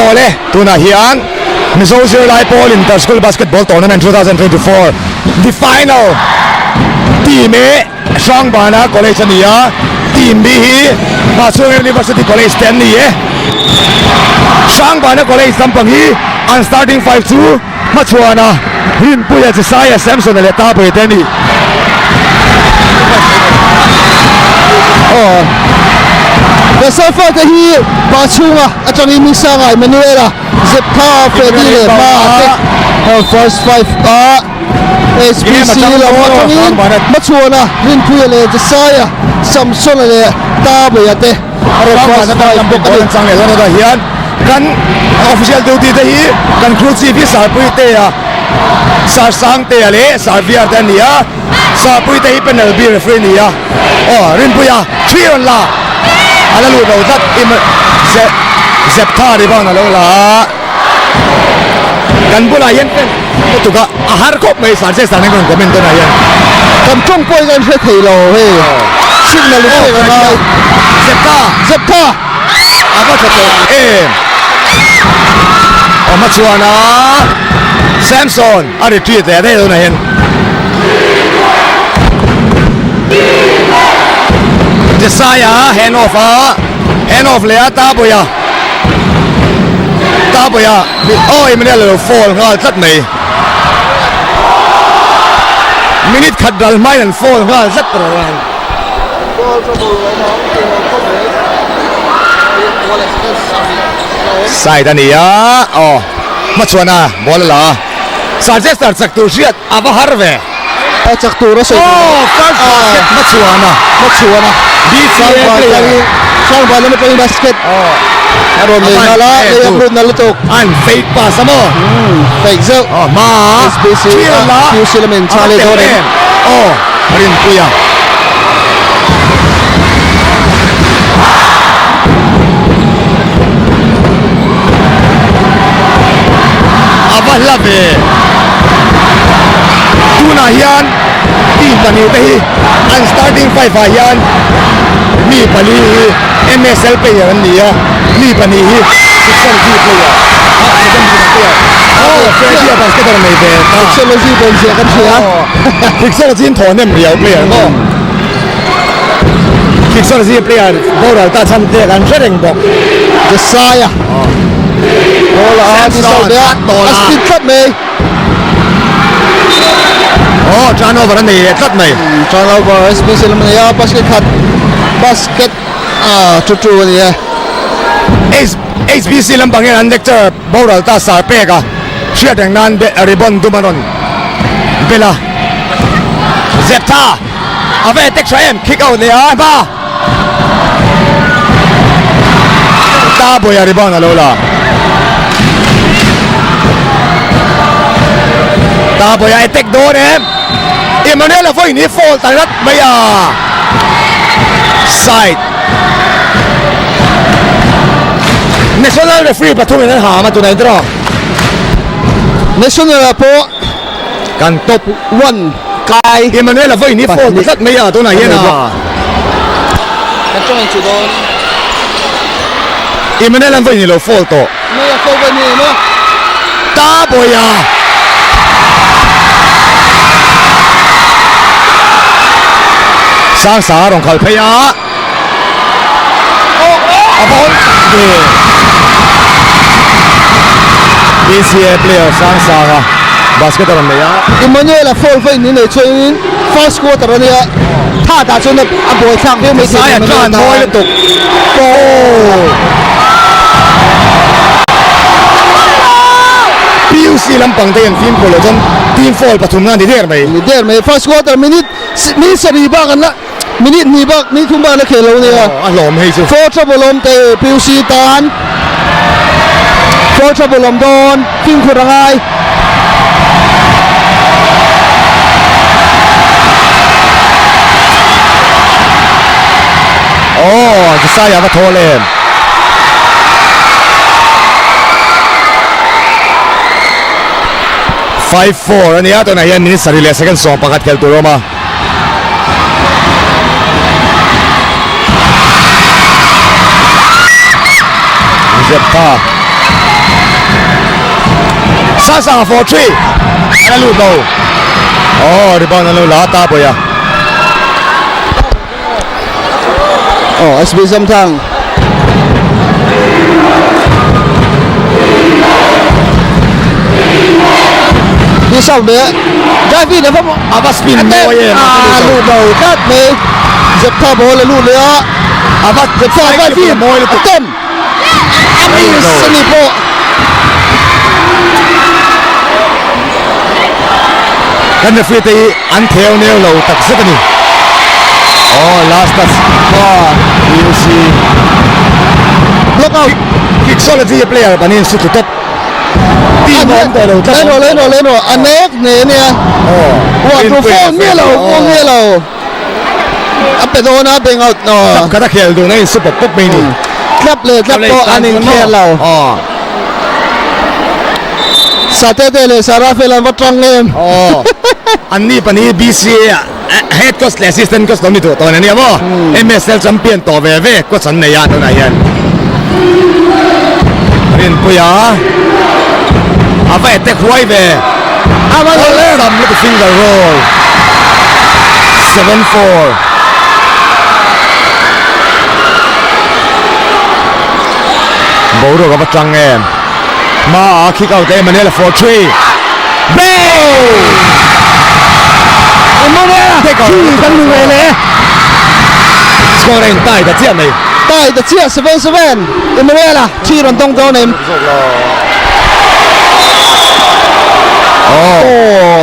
ole tuna hian Mizozo Lai Paul Inter-School Basketball Tournament 2024 the final team A Shangbana College ania team B hi Masung University College ten ni Shangbana College sampang hi an starting 5 2 machuana Rin Puya Josiah Samson le ta pe ten ni Besafa te hi Bachunga atang imisanga Emanuela Zepka Fedile ma first 5 SBC la matangin machuana Rin Puya le Josiah Samson le ta be ate first 5 bokal chang le lona da hian kan official duty te hi kan crew chief hi sarpui te ya sar sang te ale sar viar te nia sarpui te hi panel b referee nia Rin Puya 3 on la ala lu do dat im zepta ri bang na lo la kan bula yen ken tu ka ahar kop mai sar se sar ne kon comment na yen kam chong poi gan se thei lo he signal le ga nai zepta aba chato machuana Samson ari tri te de na yen Josiah hand off le ta boya oi mene le fall ngal tat mai minute khat dal mai an fall ngal zat pro ran sai da nia machuana bol la suggest chak tu riat ava harve chak tu ra so first machuana Sang ba na playing basket aron le nala le upload na lutok an fake pass mo fake zo ma SBC few element chale dore Rin Puya abalave tuna hian team tani te hi an starting 5 hian mi pani MSL player an nia mi pani hi technology player Freddy basketball mai ve technology ben sia kan sia technology thon nem riau player mo technology player boral ta chan te kan reng bok Josiah bola di sau dia speed cut mai turnover an nei tat mai turnover SBC lam ya basket tutu ni HBC lampang an lecture boral ta sar peka shia dang nan be ribbon dumanon bela Zepta ave tek tram kick out le ba ta boya ribbon alola ta boya tek do ne Emmanuel voi ni fall tarat maya side National referee patung nan ha ma tunai draw national po kan top 1 kai Emmanuel voi ni fall sat maya tunai yana kan chong chu don Emmanuel voi ni lo fall to no ya ko ni no ta boya sang sa rong khal phaya abon BCA player sang sa ga basketball me ya Emmanuel fall vai ni nei choin first quarter ni tha ta chon a boy chang be me sai tran moi le tuk PUC lampang te film ko lojam team fall pathum na ni der mai first quarter minute mi sari ba kan la minute ni ba ni thum ba na khelo ni a lom hei chu four trouble om te PUC tan four trouble om don tim khu rangai Josiah va thole 5-4 ani ato na yan minutes sarili second song pakat kel tu Roma Zepta sa sang 4-3 ana lu lo oh rebound ana la ta boya oh SB Samthang đi sau nữa David là không ava spin mo ye lụt đầu cắt mê dập tha bố là lụt nữa ava dập tha David mo le tên Amis Senipo kan the free te an theo neo lo tak sakani oh last touch you see look out Kixology player banin su top team on te lo lên rồi anh ép nè nè quả đồ phong nghe lâu áp đồ na bên out no kada khel do nei super pop me ni clap to anh in nghe lâu Satete le Sarafel và trong em anh ni pani BC head coach assistant coach đó mi to này nè mo MSL champion to về coach anh này đó này yan rin puya ava tek huai về ava le ram little finger roll 7-4 bố rồi có trăng em mà kick out em này là 4-3 Emmanuel take out kan nu le score in tai da chian này tai da chia 7-7 Emmanuel chi ron tong to nem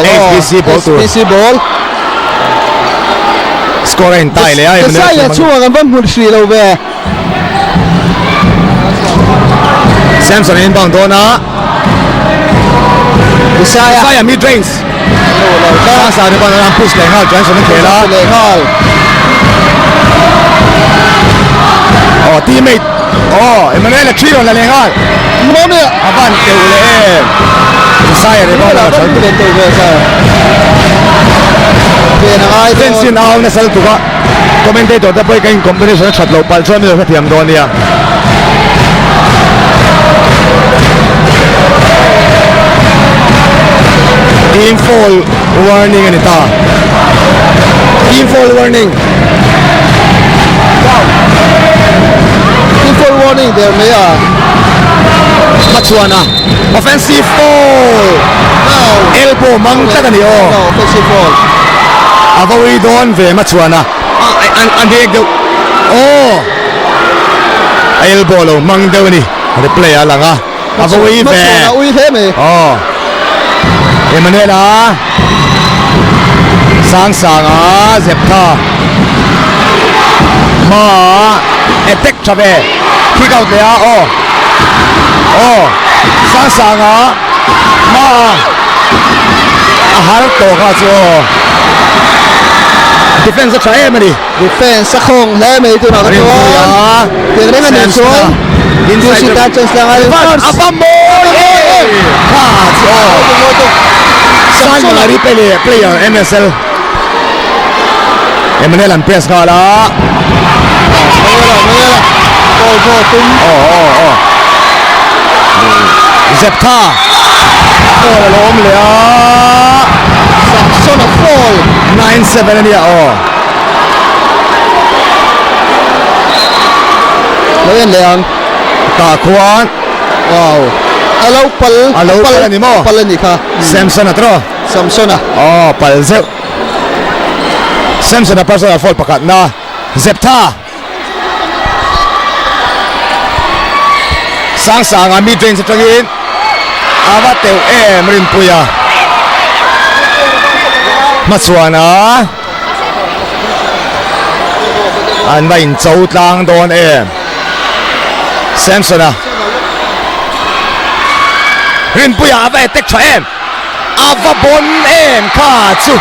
SBC ball score in tai le ai Emmanuel sai ya chua kan ban mun shri lo ve Samson inbound dona Isaiah mid range sa ni bana push le ngal Johnson ni khela le ngal teammate Emmanuel trio la le ngal mo ne avan teu le Isaiah ni bana chal le to ve sa ve na ai tension out na sal tu ka commentator da boy kan combination chat lo pal chon mi thiam don ya team fall warning anita team fall warning team fall warning there me Matsuana offensive fall elbow mang ta ni offensive fall avoid don ve Matsuana an dek do elbow lo mang do ni replay alanga avoid ve ui thế me Emmanuel sang Zepta ma attack chave kick out there sang ma har to ka cho defense try mani defense không lẽ mấy tụi nó có tiếng đấy là nền xuống inside ta chân sang ai apamo San replay player MSL Emmanuel and press ngala Zepta lom le Samson fall 9-7 dia lên liền ta khuan wow alo pal ni mo pal ni kha Samson atro Samson pal zeu Samson personal fall pakat na Zepta sang mid range tangin avateu rin puya Matsuana an vain chau tlang don Samson rin puya ava tek cha ava bon kha chu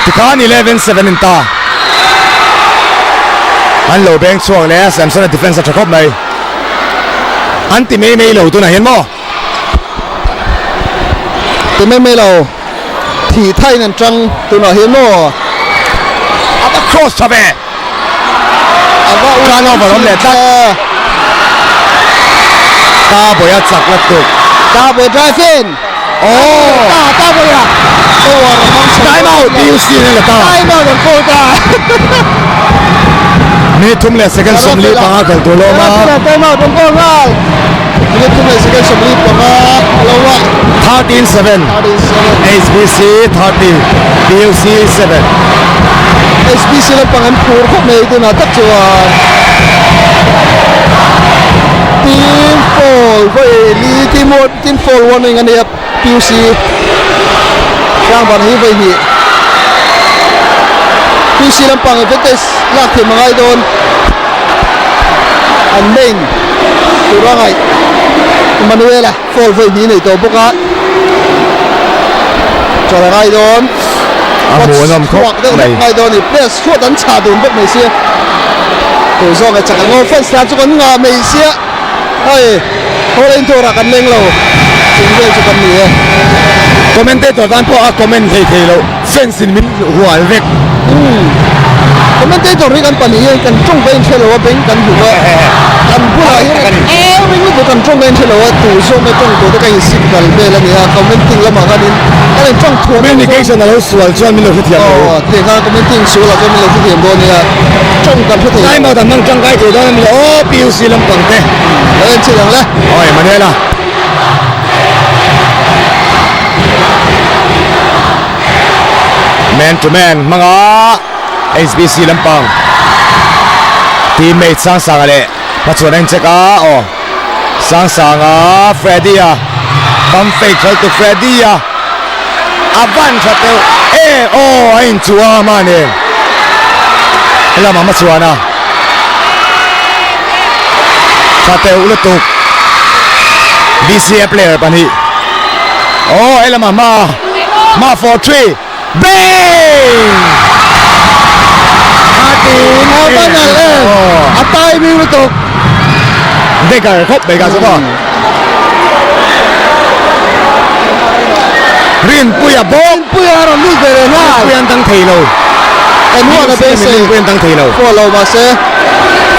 tikan 11-7 in ta an lo beng chuang le Samson defense a thakop mai an ti me lo tu na hian mo ti me lo thì thay nên trăng tụi nó hiếm nó ava cross cha ve kan over lom le ta boya chak la tu double drive in โอ้ ta bây giờตัวเรา time out PUC นี่แหละตา time out ของโคตา มีทุ่มเลย second สมลีปังกันตัวโลมา time out ของโคตานี่ทุ่มเลย second สมลีปังเราว่า 13-7 HBC 30 PUC 7 SBC เราปังอันพูดเขาไม่ได้นะตัดจัวทีมโฟล์ไปลีทีมดทีมโฟล์วันหนึ่งอันนี้ครับ PUC ร่างบอลให้ไปหี PUC ลำปังเป็นเตสลากถึงมาไงโดนอันเม่งตัวร่างไงมันเวล่ะโฟล์ไปหีในตัวพวกนั้นจะอะไรโดน อาหัวนมครบ เรื่อง ไหน ไงโดนนี่เพื่อช่วยดันชาดุนพวกไม่เสียตัวซองกับจักรโง่ฟันสตาร์จุกันงาไม่เสียเฮ้ยเขาเล่นตัวรักกันเล่งเราจริงด้วยจุกันนี่ คอมเมนเตอร์ตอนพวกคอมเมนต์ให้เราเส้นสินมินหัวเล็ก ผมไม่ได้ตัวริกันปนีกันจงเป็นเชลว่าเป็นกันอยู่ว่ากันผู้ใดไม่รู้ตัวกันจงเป็นเชลว่าตัวโซ่ไม่จงตัวกันสิบกันเป็นแล้วเนี่ยคอมเมนติ้งแล้วมากันนี่อะไรจงทัวร์ ไม่มีเกชันเราส่วนชวนมิโลที่เทียม อ๋อเดี๋ยวการคอมเมนติ้งสูงเราก็มีเราที่เทียมโดนเนี่ยจงกันทุกที ได้มาแต่นั่งจังไกตัวนั้นมิโลโอ้ PUC ลำปังเต้ เล่นเชียงเลย โอ้ยมันเนี่ยล่ะแมนทูแมนมังอ่ะ HBC ลำปังทีมเมทสังสังอะไรมาชวนนั่งเช็คอ่ะโอ้สังสังอ่ะเฟรดดี้อ่ะบัมเฟกเข้าตัวเฟรดดี้อ่ะอาวันชัดเตลโอ้ไอ้ชัวมาเนี่ยแล้วมาชวนอ่ะชัดเตลอุลตุก BCA player ปะนี่โอ้ไอ้ละมา 4-3 bang เอาบ้านนั่นเลยอัตตายมีประตู ได้กันครบไปกันซะบ่รินปุยบง เพื่อเราลูกเบรน่า เวียนตั้งทีโล ไอ้นัวกับเบส เวียนตั้งทีโล พวกเรามาเซ่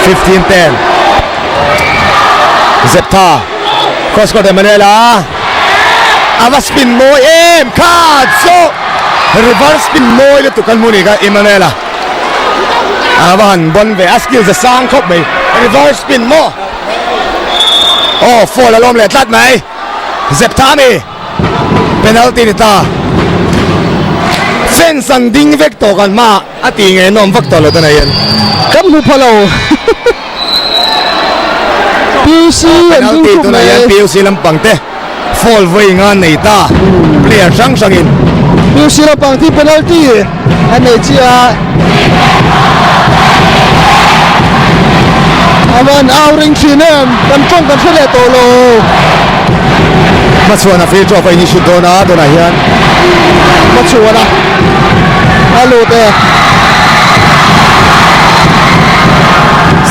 15-10 เซปตาครอสก็ได้มาเลยล่ะอาว่าสปินโมเอ็มคาดโซรีเวิร์สสปินโมเลยตุกันมูนี่ก็เอ็มมาเลยล่ะอาว่าหันบอลเวสกิลจะสร้างครบไหมรีเวิร์สสปินโมโอ้โฟล์ล้มเลยตัดไหมเซปตามีเป็นอัลตินิตาเส้นสันดิ้งเวกโตกันมาอติไงน้องเวกโตเลยตัวไหนยัน กับหูพะโลPUC เป็นอัลติตัวไหนยัน PUC ลำปังเต้ฟอลวิ่งงานในตาเปลี่ยนช่างสังอิน PUC เราปังที่เป็นอัลตีอันนี้เชียอาวันเอาริงชีเนมกันจ้องกันเฉลี่ยโตโล มาชวนอาฟิลโจไปนิชุดโดนาตัวไหนยัน มาชัวนะฮัลโหลเต้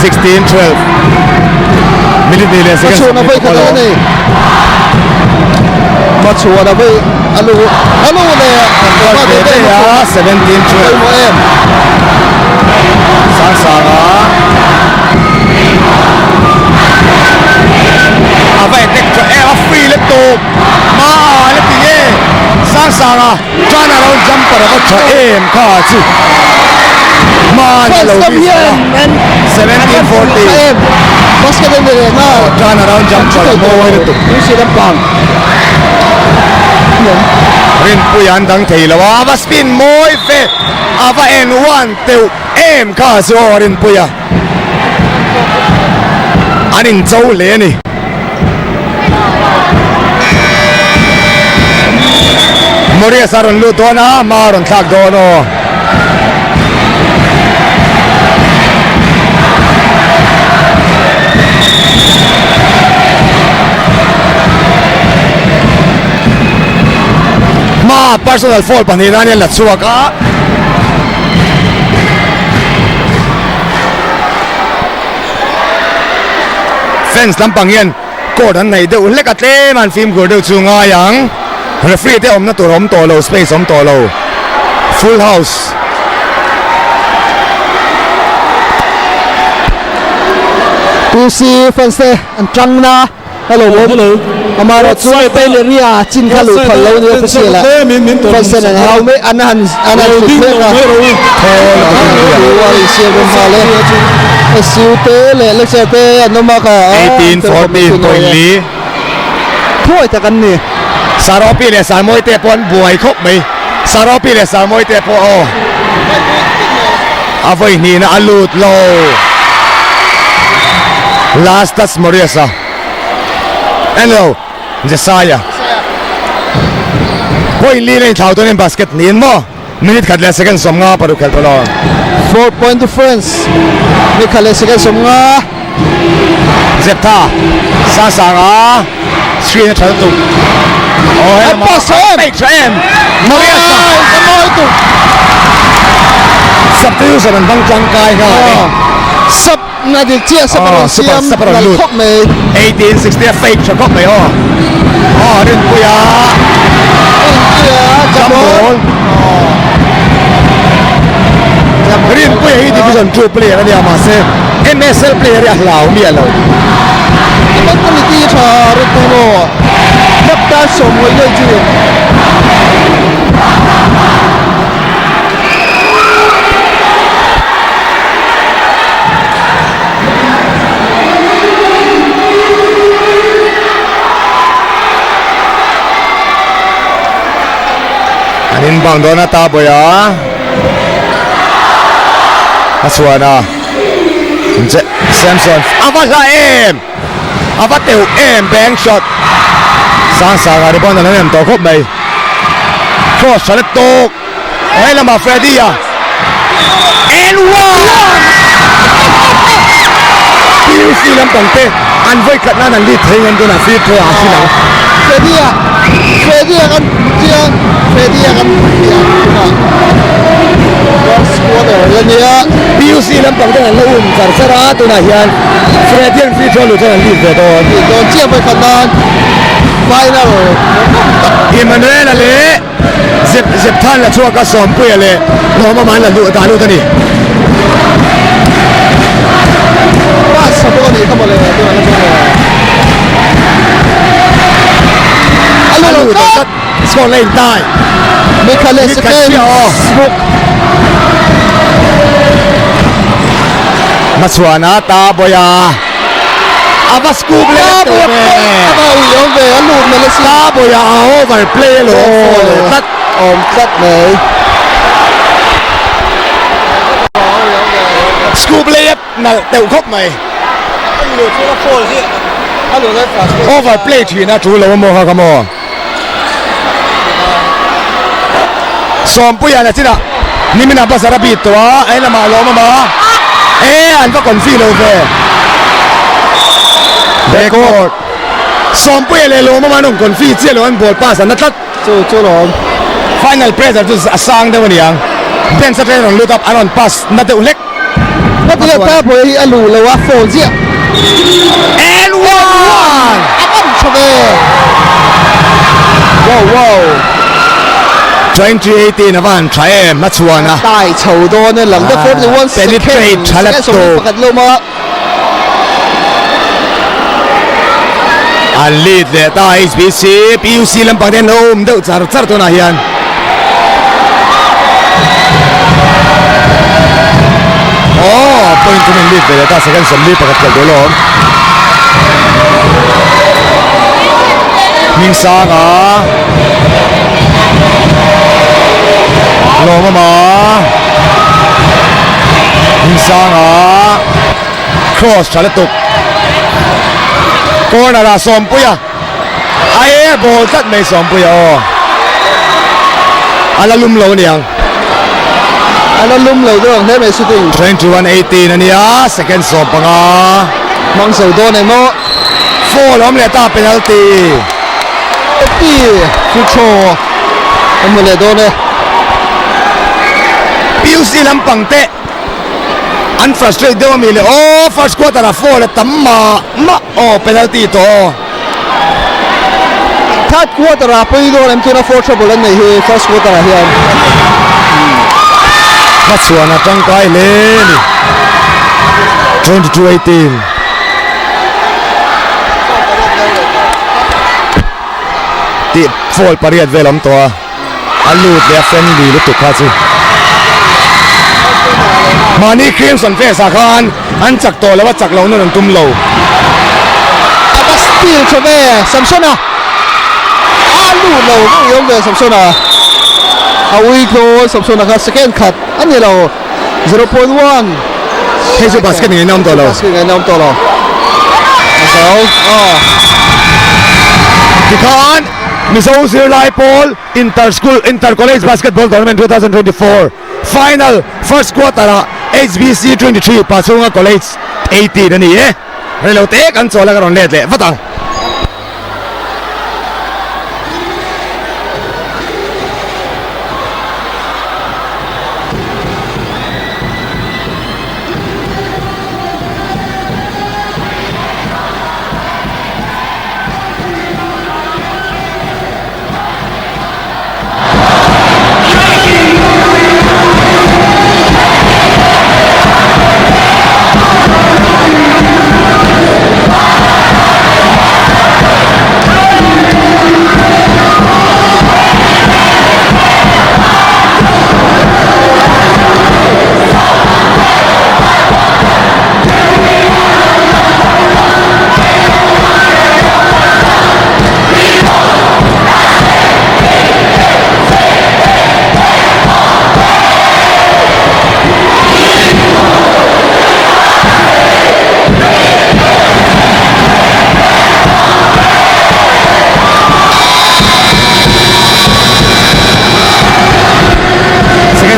16-12 มิลลิเมตร มาชัวนะไปขนาดนี้มาชัวนะไปฮัลโหลเลยมาเต้ 17-12 โมเอ็ม สังสาระอาไปเด็กจะฟรีเล็กโตมาเล็กตีเย่สังสาระจานเราจัมปะเราจะข้าศึกมาเราดิสระ17-14 basket in the na turn around jump shot mo ito PUC ลำปาง rin puyan dang theilawa ava spin moi fe ava n1 teu em kha so rin puya anin chau le ni Moria saron lu to na maron thak do no personal foul pa ni Daniel Natsuaka fence lampang yan Gordon này đều lek atle man film Gordon chu nga yang referee te om na tur om to lo space om to lo full house PUC fans anh trăng na hello amaro chuan peleria chin khalu thalo ni official person and how me anan theka wari siam male siute le lechate anoma ka 18-14 point lead ถ้วยตะกันนี่ Saropi le Salmoi te pon buai khop mai Saropi le Salmoi te po o Avoi ni na alut lo Last touch Moriasa Hello Jesaya Poi li le thau ton basket nin mo minute khat le second som nga paru khel tolo 4 point difference mi khale second somnga Zepta Sasanga Screen thal tu Oh hey ma Fake tram Moriasa moi tu Substitution an bang chang kai nga sắp na di chia sắp rồi siam là khóc mày 1860 fake cho khóc mày đến bây giờ chạm ball Rin bây giờ division 2 player này mà sẽ NSL player ya lao mi laoมันก็มีที่ชารุ่นตัวนับได้สมไว้เลยจริง Anin bang dona ta boya Aswana Samson Avat la Avat teu bank shot Sang sang ari bon na nem to khop mai Cross shot tok Oi lama Freddy ya and one PUC lam tong te an voi khat na nan li theng an dona free throw a sina Freddy akan dia Freddy akan dia squatter lania PUC lam tong te an lo sar sara tu na hian Freddy an free throw lu tan li ve to don chiaไปขนาด final Emmanuel ale zep than la chua ka som pu ale no ma man la lu ta lu ta ni ว่าสมบูรณ์นี่เข้ามาเลยตัวนั้นเลยอันนั้น score lane ได้ ไม่คันเลยสเกนสบุก มาสวนาตาบอยาอาวัสกูเบลตเม มาอุ้ยองเวอลูกมาเลเซีย ตาบอยาโอเวอร์เพลย์โลตัด อมตัดเลยสกูเบลย์น่ะเตะครบไหม หลุดที่ละโฟล์สิถ้าหลุดได้ฝาก โอเวอร์เพลย์ทีนะทูโลโมฮะคโมสอมปุยานะจินะนี่มันนับภาษาอังกฤษตัวไอ้ละมาโลมาอันก็คอนฟีโลเฟเดโกดสอมปุยเลยโลมาหนุ่มคอนฟีเจียโลอันบอลป้าสันนัดจู่หลง Final pressure to asang de wani yang ben sa trainer look up anon pass na de ulek นักเตะตาบอยอลูเลยว่าโฟล์สิ and one อันชเว wow 2018 avan try matsuana ตายโฉโดนเนี่ยหลังได้โฟล์ในวันเป็นเทรดชาเลตโตประกาศลงมา an lead le ta HBC PUC lampang den om deuh char to na hian point to lead le ta second som lead pakat kel dolom ning sanga lo ma ning sanga cross chaletuk corner la som puya ai ball tat mai som puya ala lum lo niang อันนั้นลุ่มเลยด้วยได้ไหมสุดที่ 21-18อันนี้second som panga มังสวิรัติในโม่ 4ล้อมเลยตา penalty ที่ฟุตโชอันมันเลยโดนเลย PUC ลำปังเตะอัน frustrate เดี๋ยวมีเลยfirst quarter ละ4เลยตั้มมาpenalty ตัว ถ้าควอเตอร์ไปโดนเอ็มตัวน่าโฟร์ทรัพย์เลยในที่ first quarter เฮียน มาส่วนจังไกเลย22-18 โฟลปารีดเวลอมตัวอันลูดเลียเฟนดีลุตุกคาซิมานี่ครีมสันเฟสาคารอันจักโตแล้วว่าจักเรานั่นตุ้มโล Apa steal coba Samsona. Alu lo ko yung de Samsona. Awi ko Samsona ka second cut. Ani lo 0.1. ให้ซูบาสเกตยังไงน้ำตัวเรา Basket ngay nam to lo. So,ที่คอนมิโซซิลไลโพลอินเตอร์สคูลอินเตอร์คอลเลจบาสเกตบอลทัวร์นาเมนต์2024 Final First Quarter HBC 23ปัจจุบันคอลเลจ80นั่นนี่เร็วเตะกันโซแล้วก็รอนเล็ดเลยฟัดตัง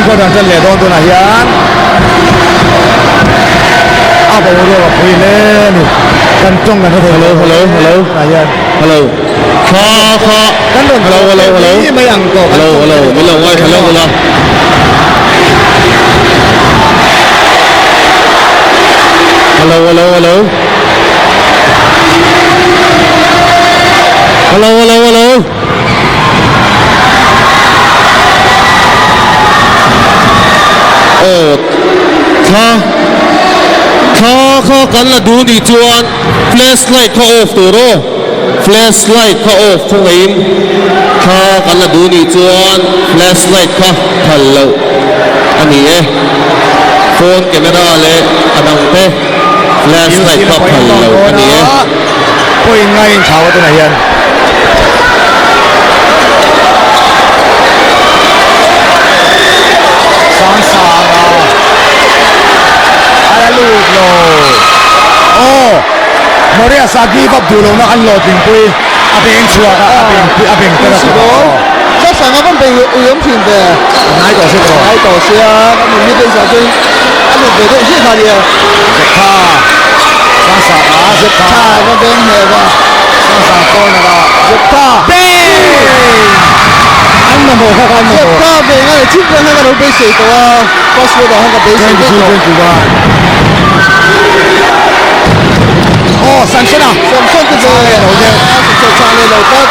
ก็ดันเจนเลยโดนตัวไหนยันเอาไปเรื่อยๆคุยเล่นกันจ้องกันทั้งตัวฮัลโหลไหนยัน Hello. Kha. กันโดน Hello. นี่ไม่ยังตก Hello. Wait. Hello. Hello. Kha kan la du ni chuan flashlight kha off tu ro flashlight kha off thung in kha kan la du ni chuan flashlight kha thal lo ani phone camera le anang te flashlight kha thal lo ani คุยง่ายเช้าตัวไหนยันสางอะไรลูกโลโอ้โมเรียซากีฟับดูโลนะอันโหลดถึงปุยอาเบงชัวร์ครับอาเบงเตอร์ si do. Sa sa nga ban be uyom thin de. นายต่อสู้ต่อ Ai to sia ka mi de sa tin. Alu be de si kha dia. เซ็กท่าสางเซ็กท่า Cha ga ben he ba. สางโคนนะครับ Zep ta. เบ้อันนั้นโหข้ากันโห Zep ta be nga le chip nga ga ro be se to. Password ha ga be se de to. โอ้สันชนะ Samsung ke be. Samsung cha le lo ta.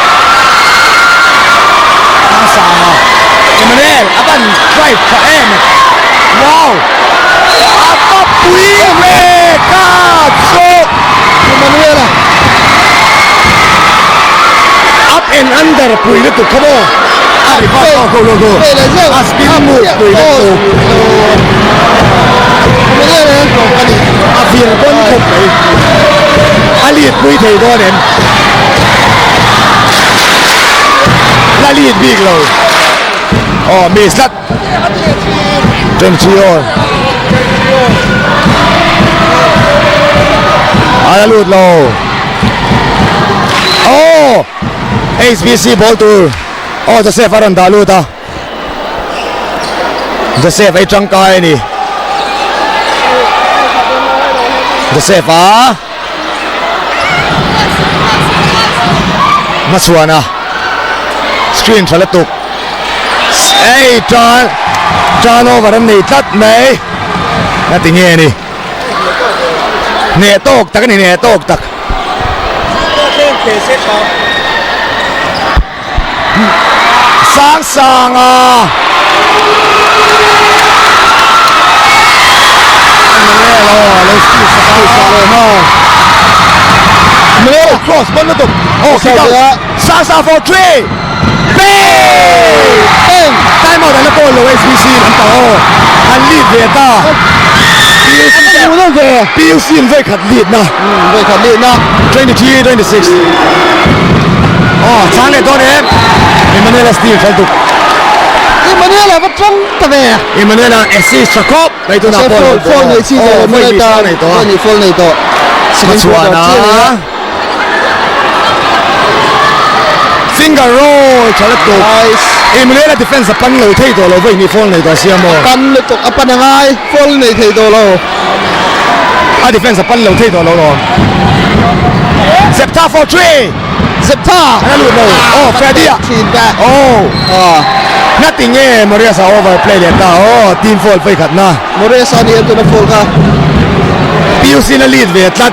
สางเอเมเนลอับันไดรฟ์เอ็มว้าวอับปุยเวกาโซ Manuela. up and under ปุยลุกขโมยอาริฟาโกโลโกอาสปินมูปุยลุก Manuela ko kani. อาเฟียร์บนขบไปอาลีดปุยเทโดเนนลาลีดบิ๊กเลยอ๋อเมสัตเจนชิโออาลูดโลโอ้ HBC บอลตูโอ้จะเซฟอารันดาลูตาจะเซฟไอ้จังกายนี่จะเซฟมาชวนสกรีนชลตุกเอ้ยจานโอเวอร์นี่ตัดไหมนั่นติงเงี้ยนี่เนตกตักนี่เนตกตักสางlet's do no cross บอลตุกโอ้คิดเอาซาfor three Bang! Time out na po lo SBC lam ta o an lead ve ta Ano na về? PUC in ve khat lead na Về khẳng định na. 23-26 chang le don em Emmanuel Steve khal tu Emmanuel là bắt trăng ta về. Emmanuel assist Jacob dai tu na Sẽ po phone người chi rồi mới ta. này to Người phone này to. Matsuana finger roll chalat tu Nice. Emmanuel defense pan lo thei to lo ve ni phone này to siamo Pan lực tục apa na ngay. Phone này thấy đồ lo. a defense pan lo thei to lo Zepta for 3 Zepta. ana lu lo Freddy Chin back. nothing Maria sa overplay le ta team fall phei khat na Mores ani em tu na phone ka. PUC na lead ve tlat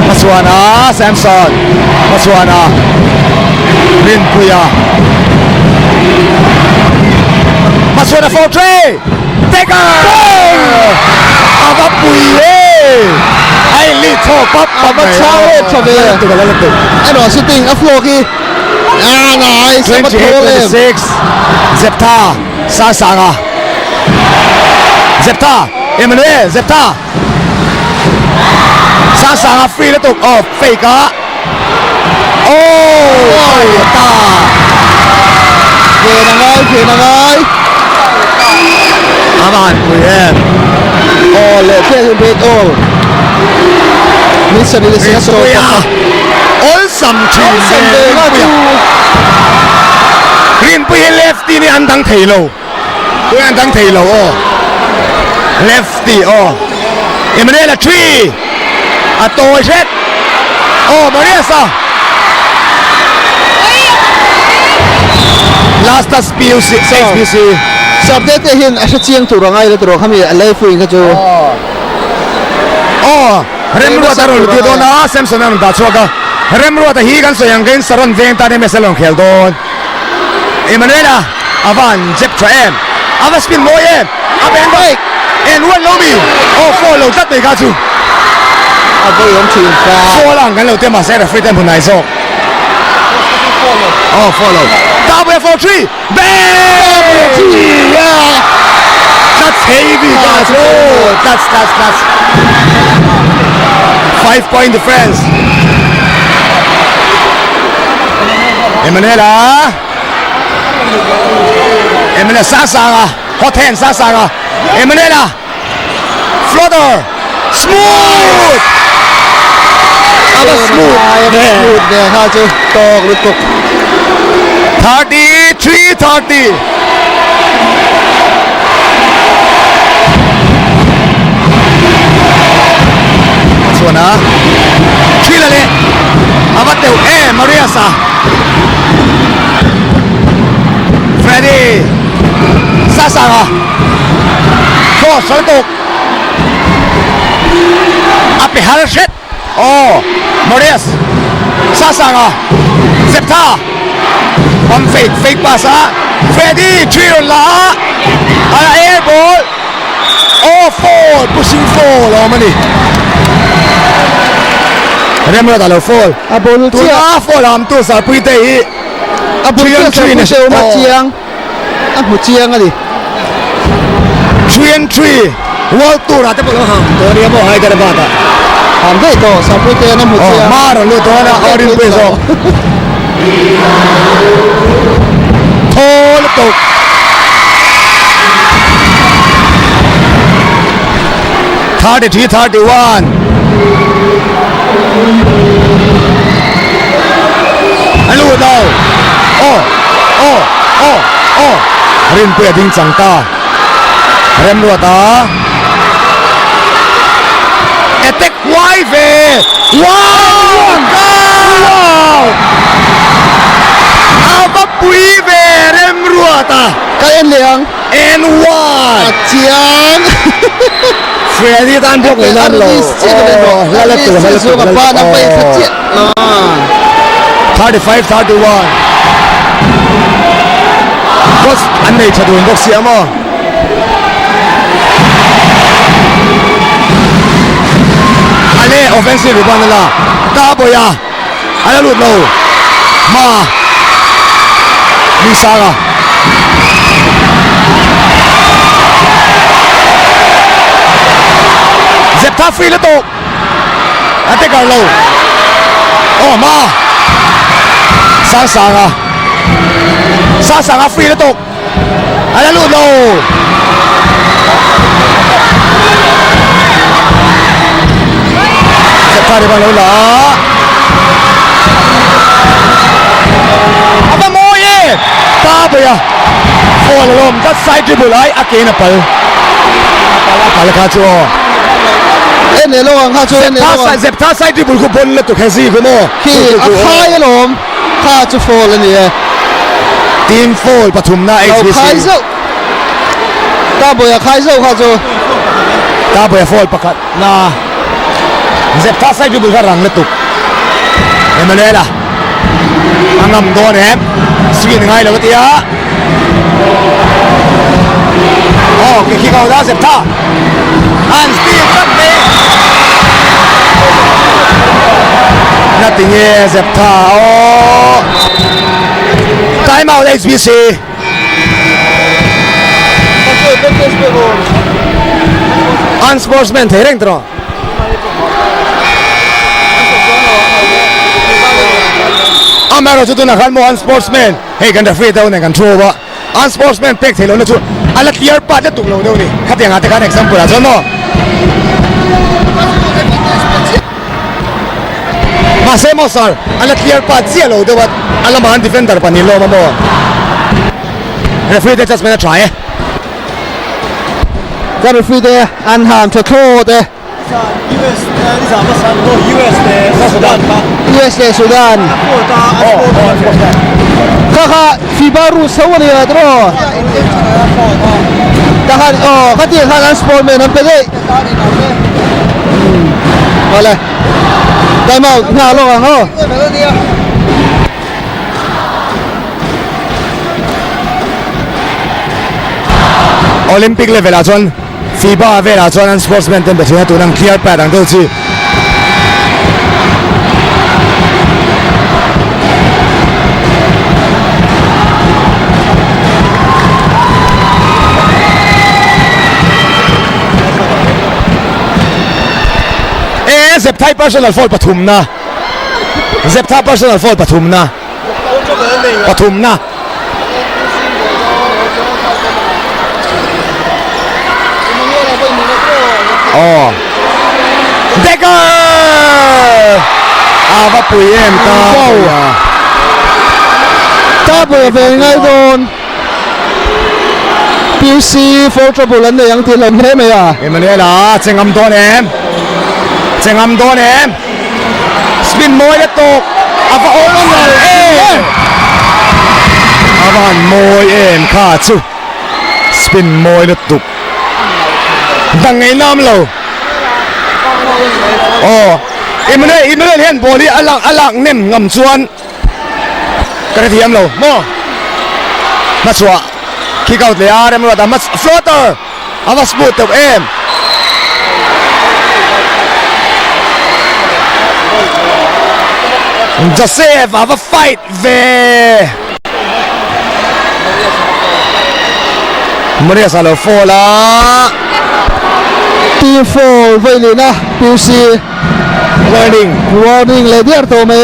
Matsuana Samson Matsuana Rin Puya Matsuana for 3 Taker Ava Puye ai lead to pop Ava Chao Chave. tu la tu Ano shooting a floor ki. Nice. Sama problem. 28-26 Zepta Sasanga Zepta Emmanuel Zepta Sasanga free แล้วตกfake ta Về na ngay, về na ngay. Aman Puyen Le phía bên all. Mission is so. all some team Sunday nga tu. Green Puyen lefty ni andang thelo Puyen andang thelo lefty Emmanuel 3 toy set Maria sa last as PUC HBC Sabde te hin asa chiang tu rangai le tro kami alai fu inga jo. remru ta rol ti dona Samson an da chuaka remru ta hi gan so yang gen saron veng ta ne meselon khel don Emmanuela avan jep tra em ava spin mo em aben bai en one lobi follow tat nei ga chu Abo yom chin fa. so lang gan lo te ma se free tempo nai so follow double for 3 bang Yeah. that's heavy guys that's 5-point difference Emmanuel Sasanga hot hand Sasanga Emmanuel floater smooth smooth Smooth de ha jo. Tok lu tok. 33-30 Matsuana Chilale Abateu Maria sa Freddy Sasanga Cross Saltok Api Harashet Marias Sasanga Zepta One fake pass Freddy 3 la air ball fall pushing fall mani remember that fall Abo lu tu chia. la fall am tu sa pui te hi Abo lu chia Three sa na- pu ma chiang. Abo chiang ali. 3-3 world tour ate polo ham to ni mo hai dar bata Ham dei to sa pu te na mu chiang. maro lu to na orin peso thol to Thirty 31 Alu daw rin puya ding changta rem ruata attack wife wow aba pui ve rem ruata Ka en liang. and one Chiang. Freddy tan blok le nan lo la tu Su ka pa na pai sa chiat. 35-31 Bos an nei chadun bok siamo offensive rebound la ta boya ala lut lo ma Misaga Zepta free la to ate Carlo oh ma Sasanga free la to ala lut lo Zepta rebound lo la apa mo ye ta boya fall lom that side dribble ai again apal kha chu en ne lo ang kha chu en ne lo Zepta side dribble ko bol la to khasi ko mo ki a khai lom kha chu fall ani e team fall pathum na khai HBC zo ta boya khai zo kha chu ta boya fall pakat na Zepta side dribble ka rang la tuk Emanuela angam don em swing ngai lo tia oh ki ki ka da Zepta and still cut me nothing is Zepta oh time out HBC unsportsman thereng tro Amaro chu tuna khan mo unsportsman hey kan referee ta ne kan throw ba unsportsman pek thelo na chu ala clear pa ta tuk lo no ni khate nga ta kan example a chono ma se mo sar ala clear pa chia lo de wat ala man defender pa ni lo ma mo referee ta just mana try kan referee de an ham to throw de US นี่สามภาษาโอ้ US เนี่ยSudan ปะ US le Sudan โอ้ตา kha kha FIBA rules ho ni la tro ta kha kha ti kha an sportsman an pe de vale time out nga lo ang ho Olympic level a chon FIBA level a chon unsportsman ten bethina tu nang clear pa dang to chi Zepta personal foul pathum na Zepta personal foul pathum na oh Decker ava puyem ta boya ta boya ve ngai don PC for trouble an de yang ti lam he me ya Emanuela chengam don em spin moi le tok ava olon lo avan moi em kha chu spin moi le tuk dang ngai nam lo oh Emanuel hen boli alak nem ngam chuan ka thiam lo mo ma chua kick out le are mo da mas floater ava smooth tok em Joseph have a fight there. Maria Salo fola. team fall ve le na PC warning le der to me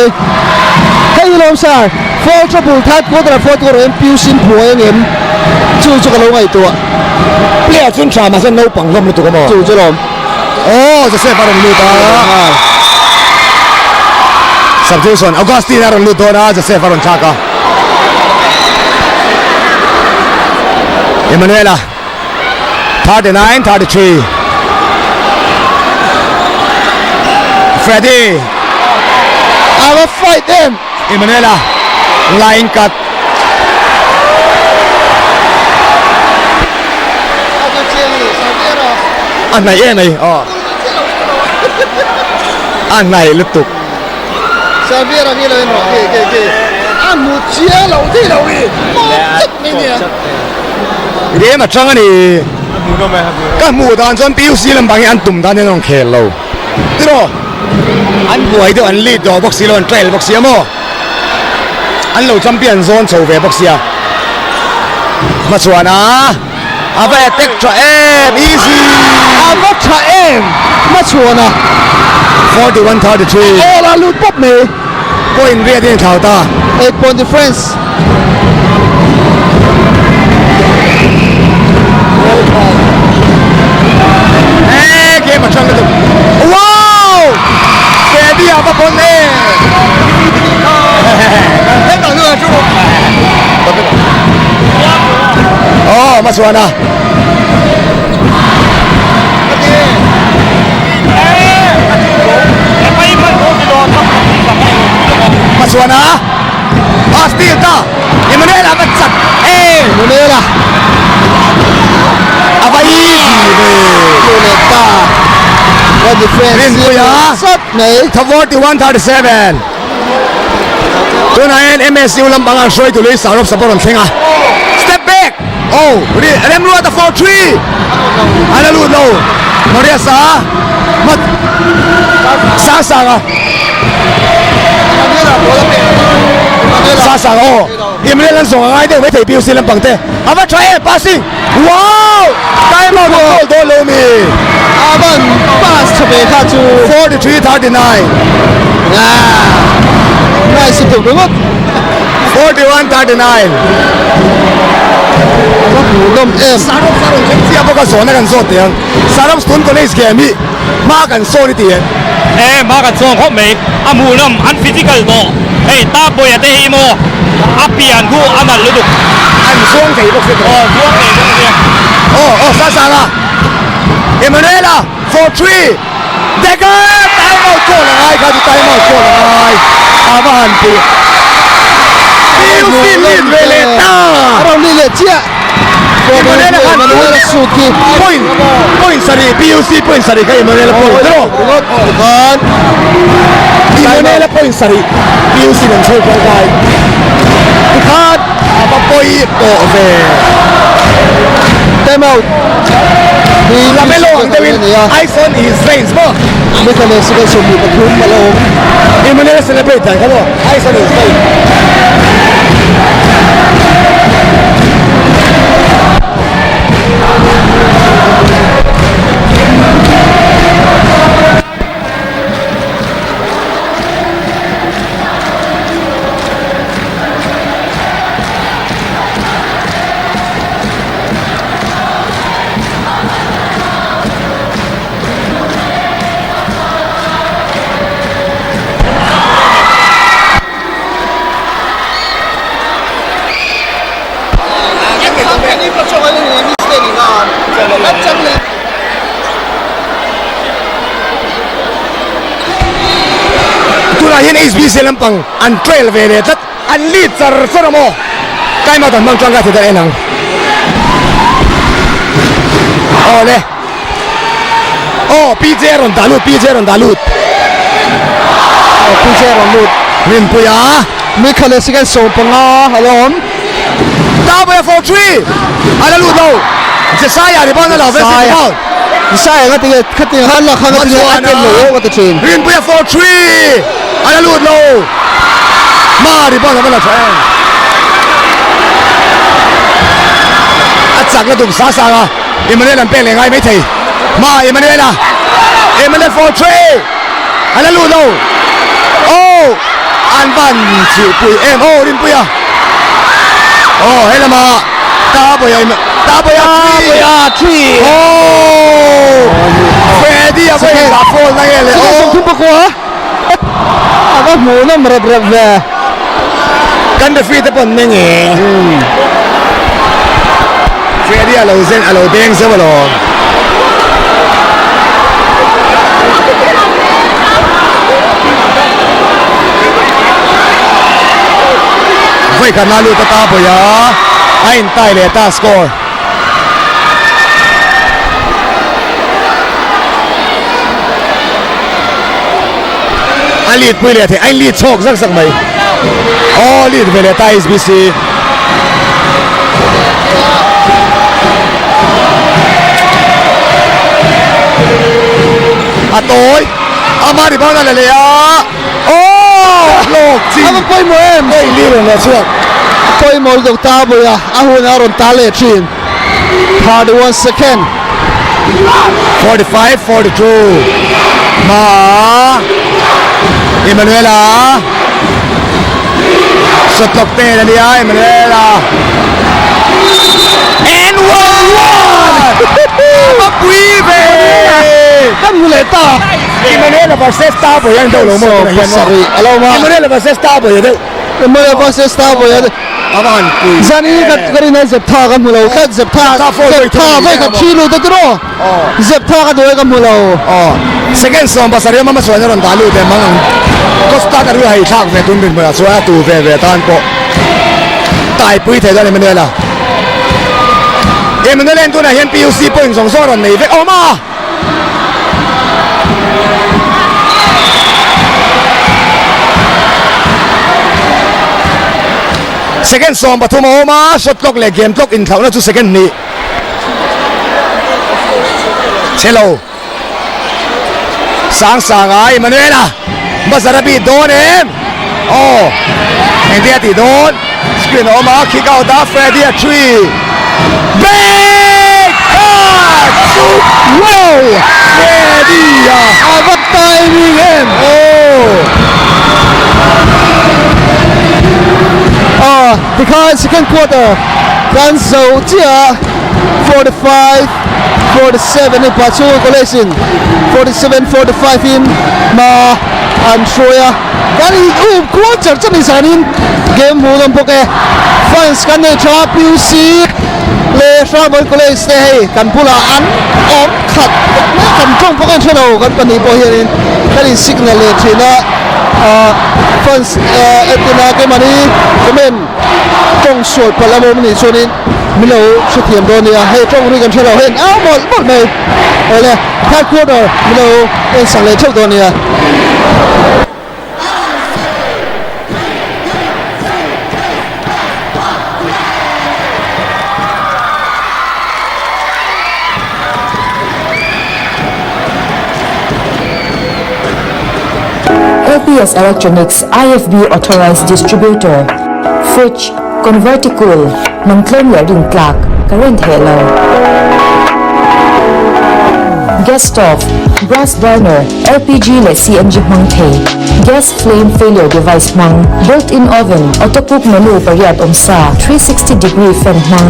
hey lom sar for trouble that ko da for to em PC puai em chu ka lo ngai to Player chun cha ma san no pang lom tu ko mo. chu lom Oh, Joseph aron luta. Substitution Augustine aron luto na Joseph aron chaka. Emanuela 39-33. Freddy I will fight them Emanuela line cut anh này em này anh này liên tục Xavier aquí lo no que anh một chia lâu thế đâu đi chết đi nè thế mà trăng này các mùa đàn dân biểu sĩ làm bằng anh tụm đàn nên ông khéo lâu thế rồi อันบวยเดี๋ยวอันลีดดอกบ็อกซี่ลอนเทรลบ็อกซี่โมอันเราแชมเปี้ยนโซนโซเวบ็อกซี่มาชวนนะอาไปเต็กทรเอ็มอีซี่ อาวัชเอ็มมาชวนนะ 41-33 โอ้ลาลุดปุ๊บเลย point เรียกที่ข่าวตา 8 point difference เกมมาช่างกันดูว้าวเกดีอาบปนเน่เล่นต่อเนื่องจุ๊บอ๋อมาชวนนะมาชวนนะอาสตีลตาเอเมเนล่ามันจัดโมเนล่า อาไปอีก โมเนต้าว่า difference เล่นกูยา สักไหน ทับ41-37ตัวนั้น MSU ลำบากช่วยตัวเลยสารบสปอร์ตเพ่งอ่ะ step back โอ้รีเริ่มรู้ว่า4-3อันนั้นรู้แล้วมาเรียสามาสาอ่ะสาโอ้ยังไม่ได้ลันส่งอะไรเดี๋ยวไม่ถือพิวซีลำบังเต้เอาไป try it passing ว้าวได้มาโกลโดนโลมี อาบันปาสทเบคาจู 43-39 น่าสิบถูกหรือเปล่า 41-39ก็หูลมเอ็ม sarap siya po ka zona kan zona yan sarap stun ko na iskemi ma kan zona ti yan มากันส่งเขาไม่อามูน้ำอันฟิสิกอลโตตาบอยแต่ฮีโมอาเปียนกูอามันฤดู an zona kay box ito พวกเองเนี่ย sasa nga Emanuela 4-3 Decker time out ko lang ay kadu time out ko lang ay abahan po Pilipin Veleta เรานี่เลยเจ้าโมเนล่าสุดที่ point sari PUC point sari kay Emanuela point draw ก่อน Emanuela point sari PUC ng show kay kay Ikat apapoy to ove เต็มเอาดี Lamelo ang gawin iPhone is range mo ไม่เคยเลยสิกสมอยู่ปทุมมาลง Emanuela celebrate yan kamo iPhone is range Tunahin HBC Lampang ang trail velet at ang lead sa mo kay mo mang changga sa enang ole PJ ron dalutพี่เจรันลุด rin po ya ไม่เคยเลยสิกสมปงอฮัลโหล double 4-3 ala lut daw sa saya di ba na la versus out ใช่ก็ตีขัดตีหันหลังขัดตีอันเต็มเลยว่าตัวทีม rin po ya 4-3 ala lut low ma di ba na la train at sak na dum sasa nga Emanuel ang pele ngay may tay ma Emanuel 4-3 ala lut low an ban chịu bùi em rin bùi à hay là mà ta bùiที่ Freddy à bùi là phone này là ส่งทุ่มปะกัวก็หมูน้ำระเบิดเลย กันเดฟีตะปนไม่เงี้ยFreddy à lâu zen à lâu đen sao mà lo Vậy cả na lưu ta bùi à anh tay lệ ta score anh lead bùi lệ thì anh lead chok sắc mày lead về lệ ta SBC à tối มาดิบ้านนั่นเลยอ่ะโอ้โลกจริง Apa poi mo em เฮ้ยลีเลยนะเชื่อ poi mo dok ta boya ahun aron ta le chin 31 second 45 42มาเอเมนูเอล่าสต็อกเตะนะเนี่ยเอเมนูเอล่า and 1-1มาปุยเบ้ kan muleta เอเมนูเอล่า versus Star Boy ยังเดาลงมา sorry alo เอ ma เมนูเอล่า versus Star Boy เดา mo le versus ta boya อามันปุย zani ka kari na zep tha ka mulo ka zep tha ve ka chilu to tro zep tha ka do ka mulo อ๋อ second song ภาษาเรียกมาสวยนะรันดาลูแต่มังก็สตาร์ทกันด้วยให้ทางเวทุนเป็นเมื่อสวยตูเวทานโปตายปุยเทได้เอเมนูเอล่าเอเมนูเอล่าตัวไหนเห็น PUC ปุ่นส่งซ้อนในเวออกมาsecond song ปฐมออกมาช็อตล็อกเลยเกมล็อกอินเขานะจุด second นี้เชลโลสางไอ้มันเนี่ยนะมาสารบีโดนเองโอ้เอ็นเดียตีโดนสกรีนออกมาคิกเอาดาเฟรดี้ทรีเบรกสุดว้าวเฟรดี้อ่ะ avat timing em โอ้ because second quarter kan so chia 45 47 in pachu collection 47 45 in ma an shoya kan quarter chani sanin game mo dam poke fans kan ne cha PUC le Shabon college te hey kan pula an om khat na kan chong pokan chelo kan pani po hian kan signal le thina fans etina ke mani comment trong suot palamo ni chunin milo chithiam do nia he trong ri kan chelo hen bol mai ole third quarter milo en sang le chok do nia LPS Electronics IFB authorized distributor. Fridge, Converticool, non-claim ring clock, current halo. Gas stove, brass burner, LPG le CNG mangte. Gas flame failure device mang, built-in oven, autocook menu pariat omsa, 360-degree fan mang.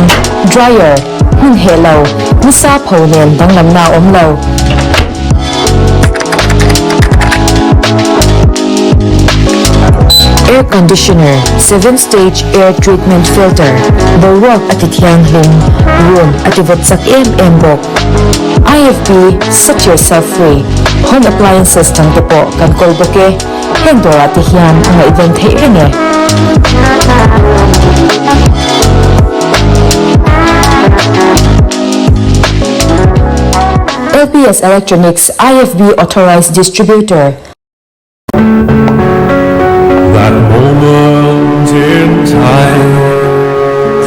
Dryer, hun halo, musa paunen dang lamna omlaw. Air conditioner, 7-stage air treatment filter. The work at Tiang Ling, room at Ivotsak Mbok. IFB, set yourself free. Home appliances tang po kan kolboke. Hendor at Tiang ang event hey LPS Electronics IFB authorized distributor. That moment in time,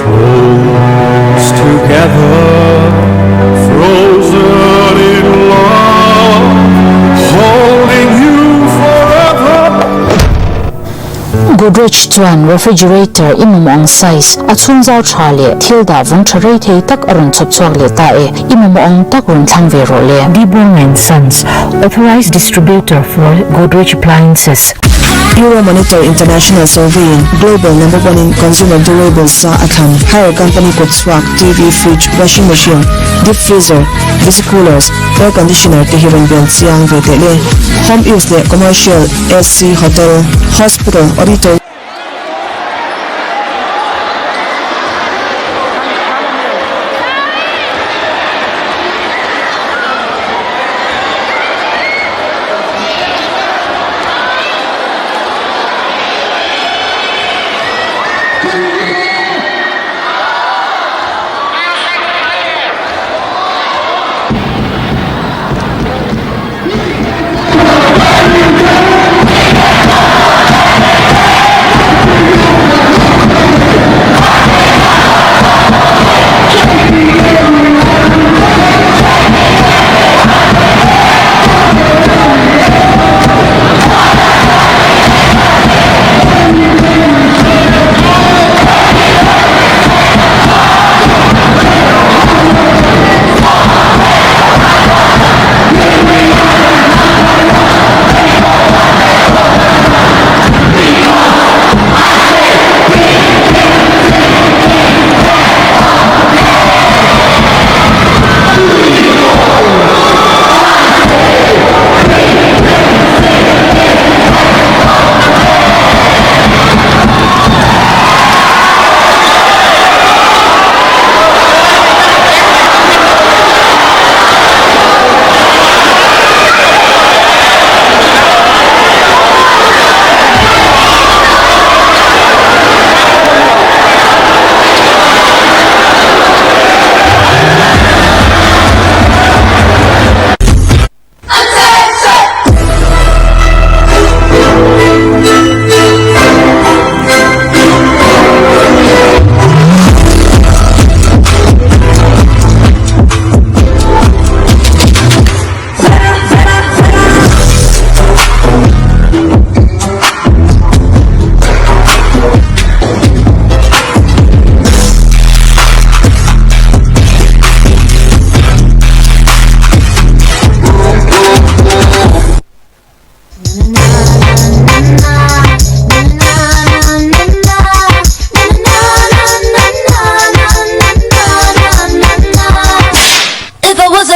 close together, frozen in love, holding you forever. Goodrich Tuan refrigerator imamong size achung zau thale thilda vung tharai thei tak arun chop chuak le ta e imamong tak run thang ve ro le Dibong and Sons authorized distributor for Goodrich appliances. Euromonitor International surveying global #1 in consumer durables sa atham hire company ko truck, TV, fridge, washing machine, deep freezer, DC coolers, air conditioner te hiron bel siang vetele home use le commercial, SC, hotel, hospital, auditor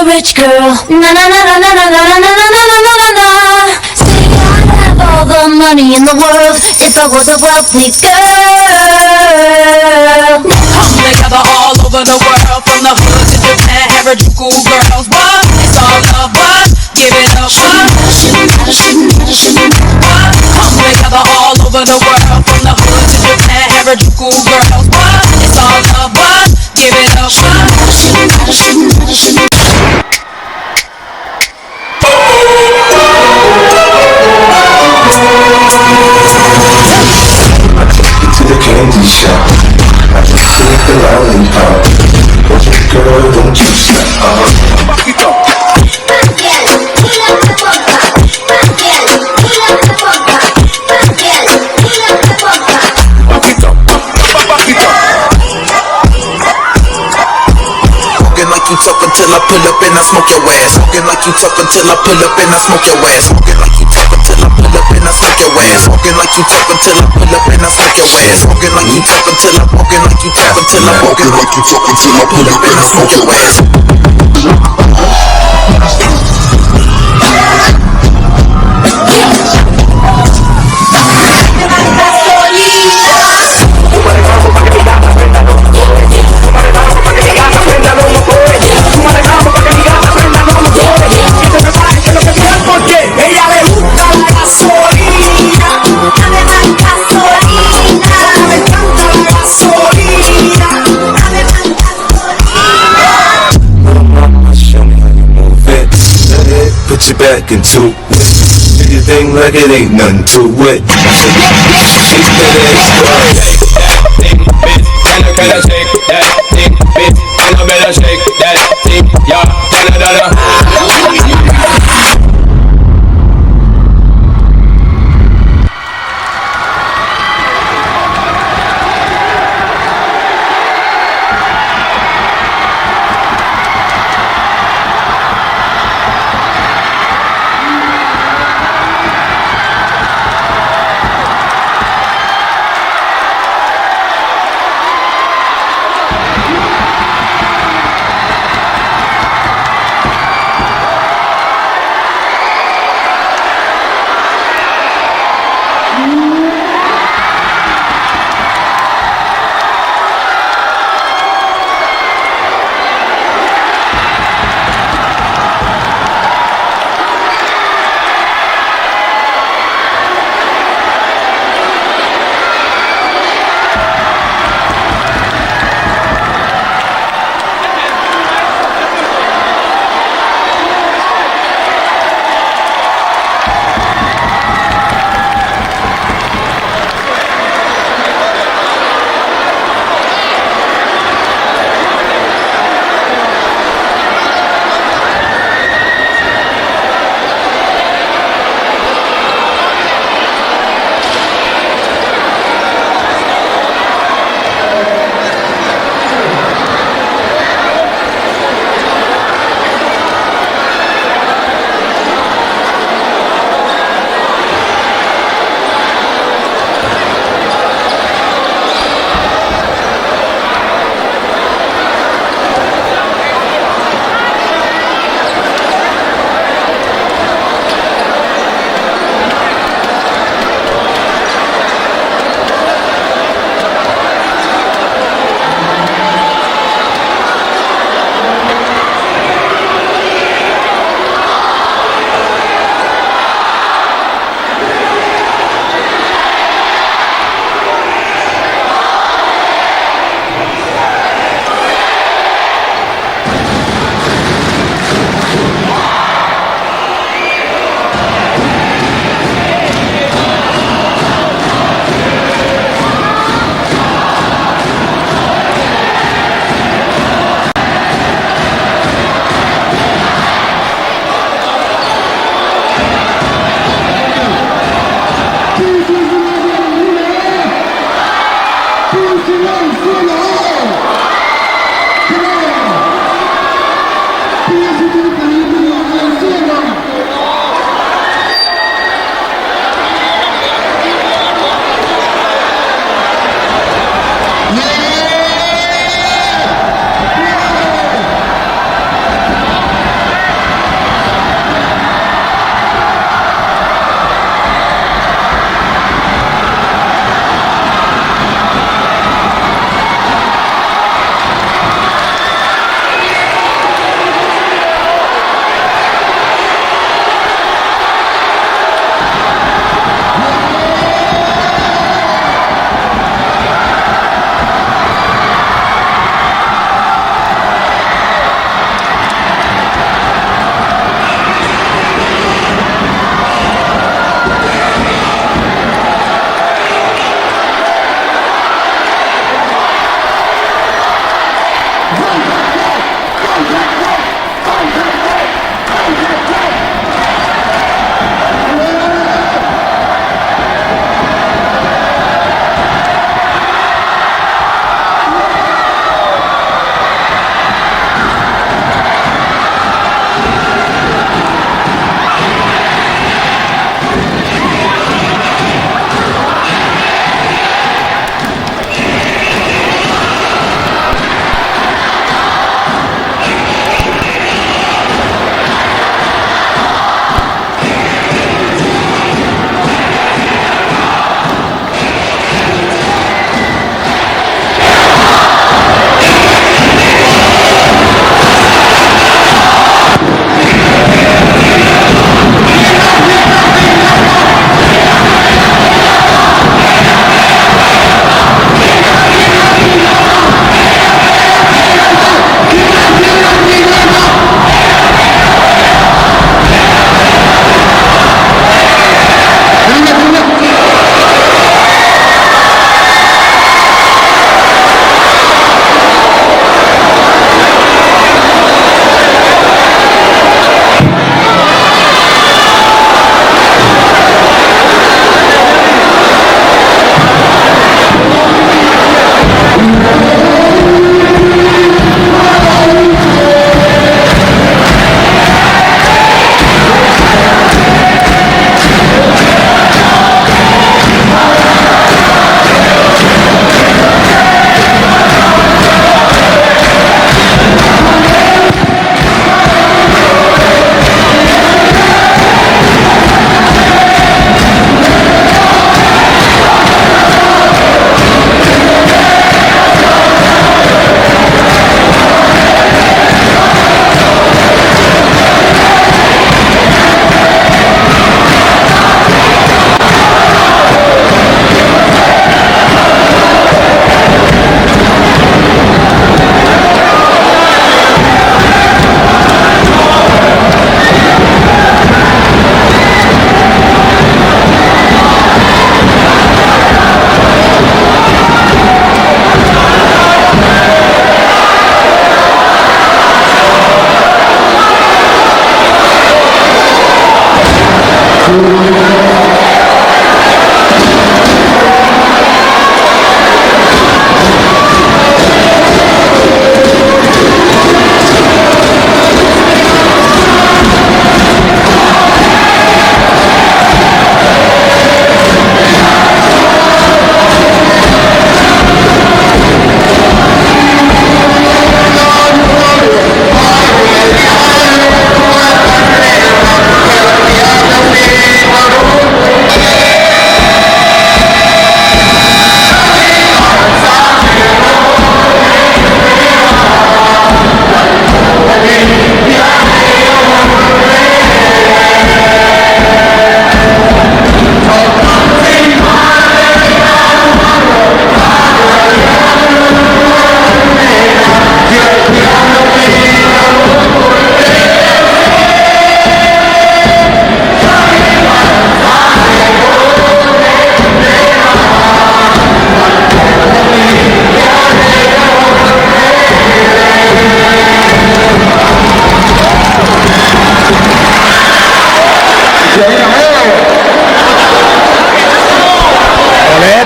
a rich girl. Na na na na na na na na na na na na na na. Say I have all the money in the world if I was a wealthy girl. Come together all over the world, from the hood to Japan, Harajuku girls. What? It's all love. What? Give it up. What? What? Come together all over the world, from the hood to Japan, Harajuku girls. What? It's all love. What? Give it up. What? To the candy shop, I just take the lollipop. But girl, don't you stop. Talk until I pull up and I smoke your ass. Talking like you talk until I pull up and I smoke your ass. Talking like you talk until I pull up and I smoke your ass. Talking like you talk until I pull up and I smoke your ass. Talking like you talk until I walking like you talk until I walking like you talk until I pull up and I smoke your ass. Put your back into it. Do your thing like it ain't nothing to it. Shake that ass, Can I shake that thing, bitch? And I better shake that thing, yeah.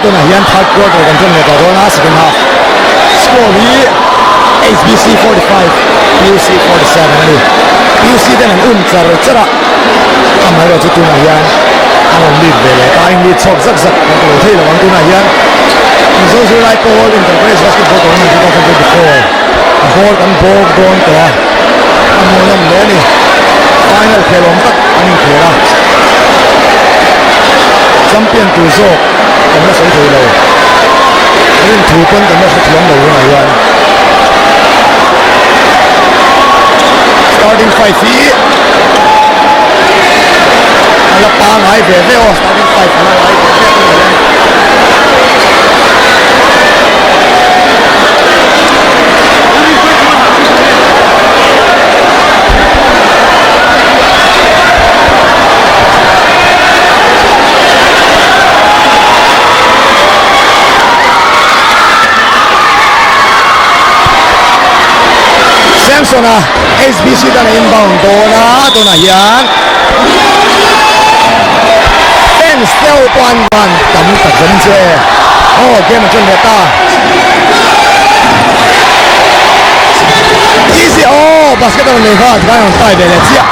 tuna hian third quarter kan thon meta rona second half score hi HBC 45 PUC 47 ani PUC den an chara amaro chu tuna hian an lead vele ta in lead chok zak zak kan lo thei lo an tuna hian zo zo lai Paul Enterprise Basketball Tournament 2024 ball kan bog don to amolam le ni final khelom tak ani khera champion tu zo kan na sei thei lo rin thu kon kan na thlom lo na yan starting 5 feet ala pa ngai ve ve o starting 5 ala ngai ve Samson HBC dan inbound to na hian Ben still 1-1 tam tak zen che game chon leta easy basket on le kha kan tai be le chia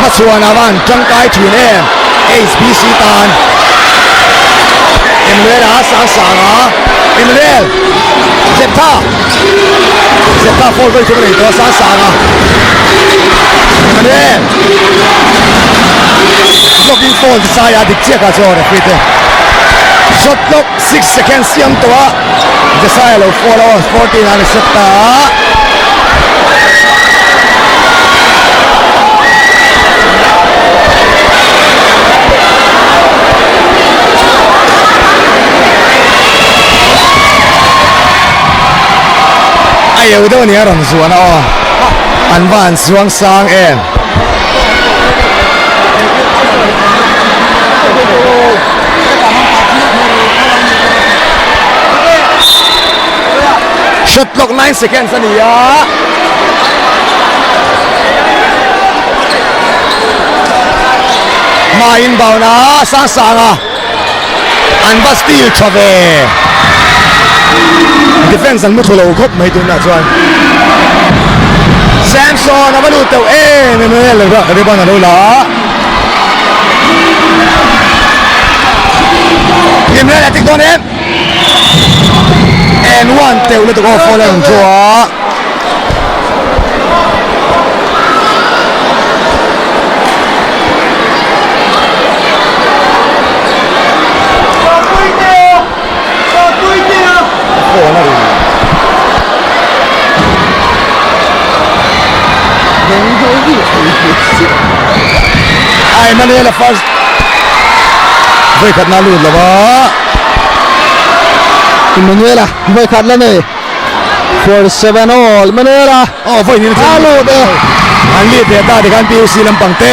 ha chuan awan chang kai thin HBC tan Emmanuel Sanga Emmanuel Zepta forward chung rito Sanga Emmanuel looking for the saya dik chia ka chore fite shot clock 6 seconds siam towa the saya lo follow 14 and Zepta有的你要让说呢安万双sang shot clock 9 seconds ani ya ma inbound na sang an ba steal chave defense an muthulo khop mai tu na chuan Samson avalu to Emmanuel rebound alo la Emmanuel atik don and one teu le to go for lang draw Emmanuel first voi khat na lut lawa Emmanuel voi khat la nei for 7 all Emmanuel voi ni alo de an li de ta de kan PUC lampang te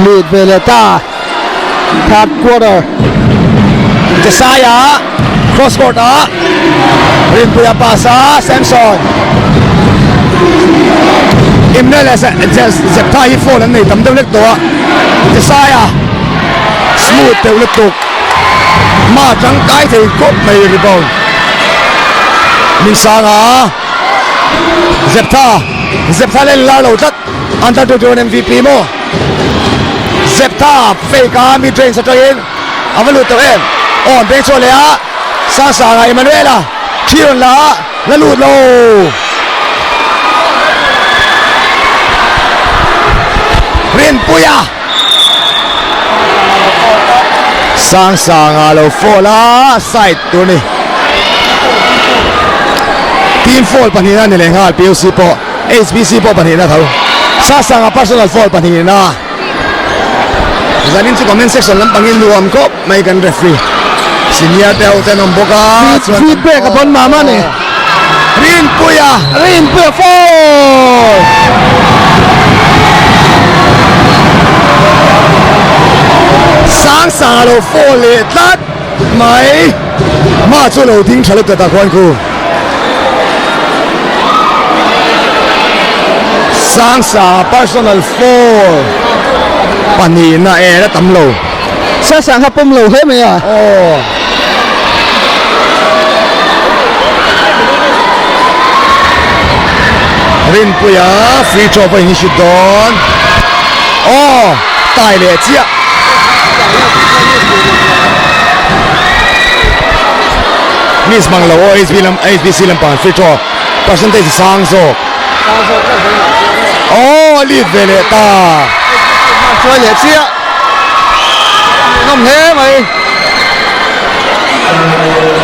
lead veleta third quarter Jesiah cross court rin puya pasa Samson Emmanuel just Zepta hi fall an nei tam deuh lek to Jesiah smooth deuh lek tuk ma chang kai thei kop mai rebound min sanga Zepta le la lo tat under 21 MVP mo Zepta fake mid range sa train avalu to on bench ole sanga Emmanuela thiron la lut lo Rin puya Sanga lo fola side tu ni team fall panina ni lengal PUC po HBC po panina thau Sanga personal fall panina zanin chu comment section lam pangin nuam ko mai kan referee senior te utenom boka feedback upon mama ni Rin puya fall Sanga lo fall le tat mai ma chu lo ding thalo ta kwan ku Sanga personal fall panina na tam lo Sanga pom lo he me ya Rin puya free throw pa ni shoot don tai le chia Miss Manglo HBC Lampan free throw percentage sang so lead vele ta chơi le chia không thế mày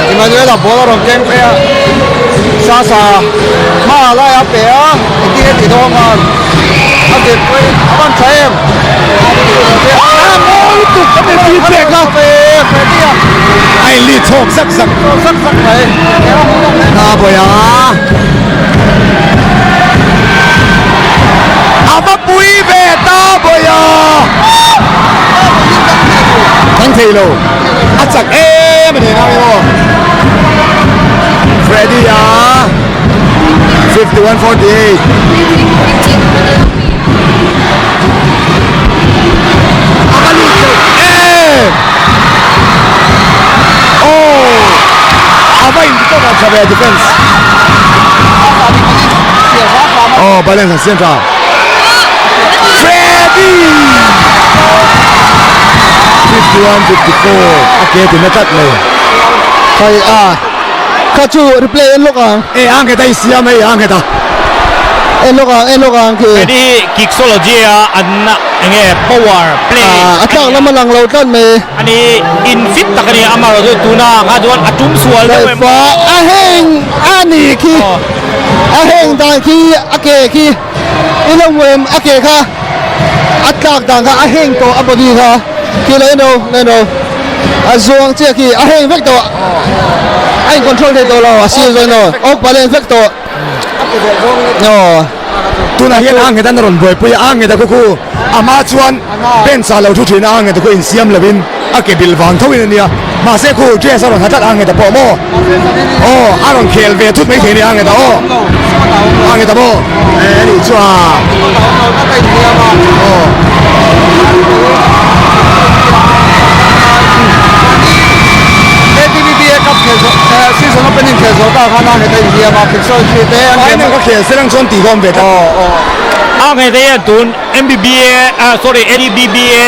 Emmanuel là bố rồi game pe sa ma la ya pe ti thong ngon áp điện với ban trái em tụt cái gì thế cả về đi ai lead thong sắc này na boya aba pui ve ta boya thang thei lo achak mà để nào Freddy Avain to na Xavier defense. Oh, balance at central. Freddy. 51-54. Okay, to na tat le. Kay kachu replay en lokang. Ang kita siya may ang kita. En lokang ki. Jadi kickology anna nge power play. Atak naman lang lautan may. Ani infit takani amaro tu tuna ngaduan atum sual Dai fa aheng ani ki. Aheng dang ki ake ki. Ilong wem ake ka. Atak dang ka aheng to abodi ka. Ki leno. Azuang che ki aheng vector. Anh control thế đâu là siêu rồi nó, ốc bắn lên vector. Tu na hian ang kita naron boy puya ang kita kuku ama chuan ben sa lo thu thin ang kita ko in siam lovin ake bil wang thawin ania ma se ku je sa ron hatat ang kita po mo aron khel ve thut mai theni ang kita ang kita mo ni chua season opening खेल होता है खाना है तो इंडिया में पिक्चर खेलते हैं ai nang ka khel serang chon ti gom ve ta ang hede tun MBBA sorry ADBBA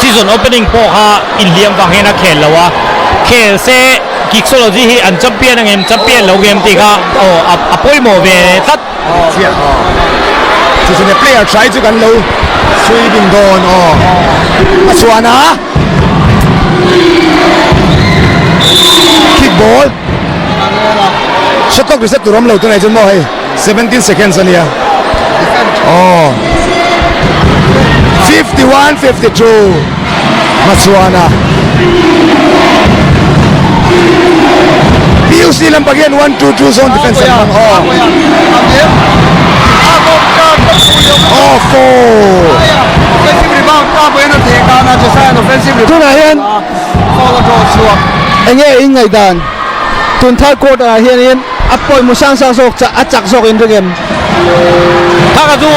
season opening po ha Indiam wang hena khel lawa khel se kickology hi an champion ang champion lo game ti ka apoi mo ve tat chỉ là player try to gan low sweeping down Aswana kick ball shot clock reset to rom low to na jon mo hai 17 seconds ania 51-52 Aswana PUC lang pagyan 1-2 zone defense lang offensive rebound ka bo eno the ka na jesa an offensive rebound tu na hian follow draw chuak enge in ngai dan tun third quarter hian in apoi musang sang sok cha achak sok in the game thaka du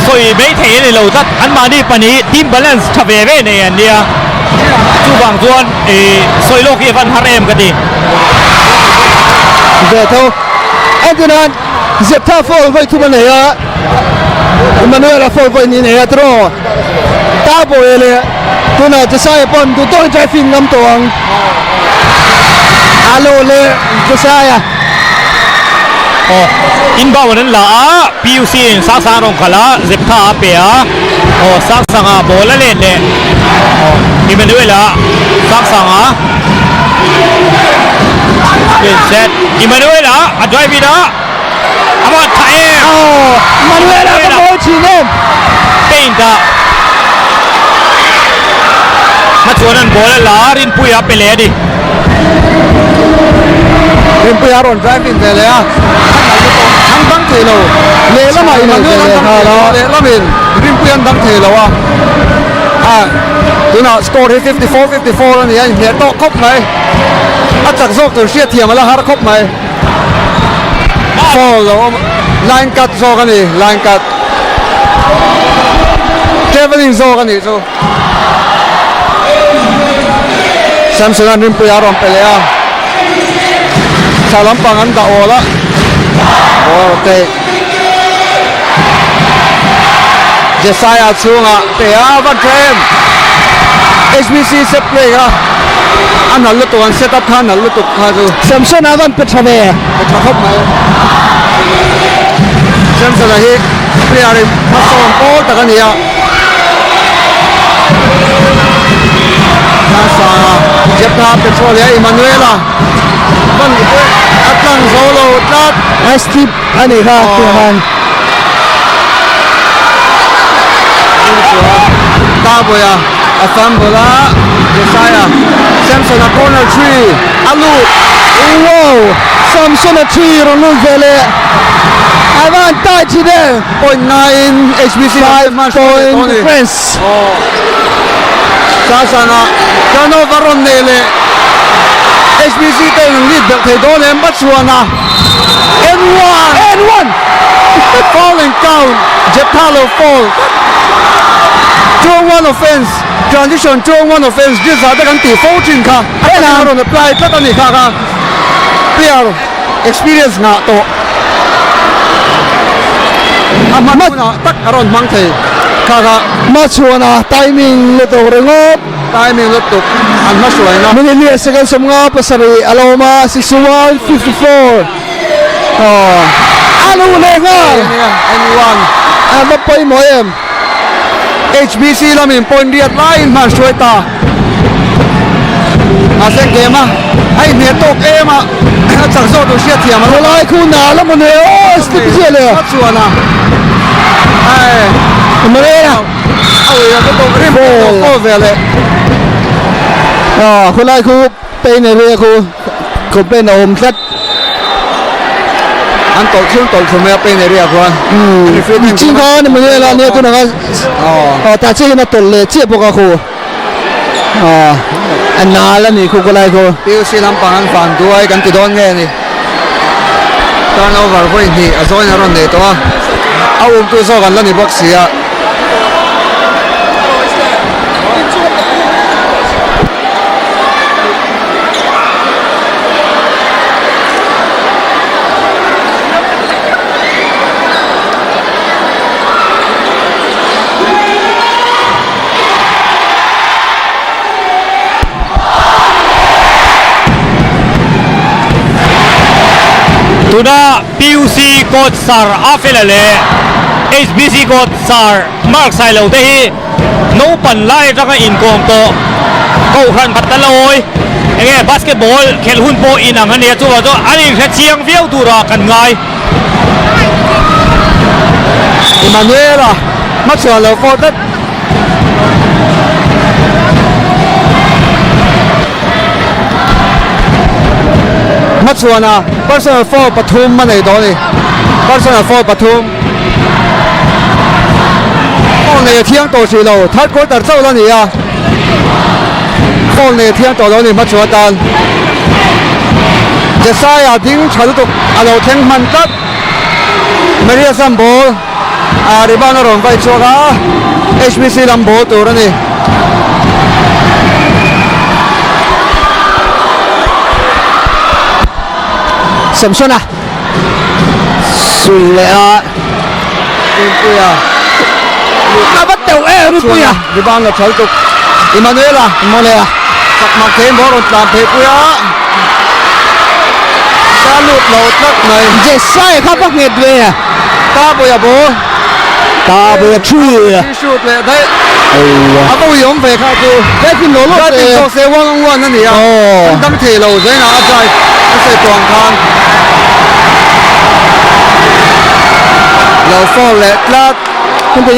soi bei the ni lo tat an ma ni pani team balance thave ve ne an dia chu bang chuan soi lok hi van harem ka ti ve tho antinan zep tha fall vai thu ban ya Emmanuel fall vai ni ne ya tro ta bo ele tu na jesa pon tu to driving ngam toang alo le jesa ya inbound nan la PUC sa sa rong khala zep tha pe sa sa nga bola le le Emmanuel sa sa nga set Emmanuel a drive ida ama thae Emmanuel a bo chi ne peinta ma chuanan bola la rin puya pele di rin puya ron driving de le ang bang thelo le la mai Emmanuel ha la le la min rin puya dang thelo tu na score 54-54 ani ai he to khop mai achak zok tu sia thiam la har khop mai fall line cut zok ani line cut traveling zok ani so Samson an rin puya ron pelea salam pangan da ola okay Jesiah chunga pea van trem HBC set play ga an halu to an set up khan halu to kha jo Samson avan petrave petrahop mai Samson a hi player mason all takania nasa jepta petrol ya Emmanuela van atlang solo tat step ani ha tuhan Taboya Afambola Jesiah Samson a corner 3 Alu wow Samson a 3 Ronu Vele advantage there 0.9 HBC 5 point difference Sasana turnover on Nele HBC taking lead the Thedone Batsuana N1 to fall. Strong one offense. Transition strong one offense. This is the country. Fortune ka. Ay na ron apply. Kata ni ka. Player experience nga to. Amat na tak aron mangte. Kaka machuna timing luto rengop. Timing luto. Ang masuay na. Minili second sa mga pasari. Aloma 61-54. Oh. Ano ulit nga? Anyone. Mapay mo em. HBC lamin point diat lain man sueta. Asek game ai netok em chak zo do sia thiam lo lai khu na la mo ne o stip je le. Chuana. Ai. Mare na. Au ya to rim ko vele. Khu lai khu pe ne re khu pe na om tlat. An tol chung me pe ne ria kwan ching kha ne me la ne tu na ta che na tol le che po ka khu an na la ni khu ko lai ko tiu si lam pang an fan du ai kan ti don nge ni turnover point ni a zone ron ne to a tu so kan la ni box ya Tuna PUC coach Sar Afilale HBC coach Sar Mark Silo te hi no pan lai ranga in kong to ko ran pataloi enge basketball khel hun po in ang ania chu to ani kha chiang viau tu ra kan ngai Emanuela Maxwell for that Maxwell personal foul Pathum man nei do ni personal foul Pathum foul nei thiang to si lo third quarter chau la ni a foul nei thiang to lo ni Maxwell tan Jesiah ding chalu to alo theng man tat Maria Sambo rebound ron vai choga HBC lambo to ra ni Samsona Sulea Puya Abat teu Puya rebound la chal to Emanuela sak ma ke moron tlam phe Puya salut lo tlak nai Jesai kha pak nget ve ta boya bo ta boya chui shoot le dai abo yom ve kha tu dai kin lo lo se wang wan na ni a dang the lo zai na ajai se tuang khan lo fall le tlak kun pe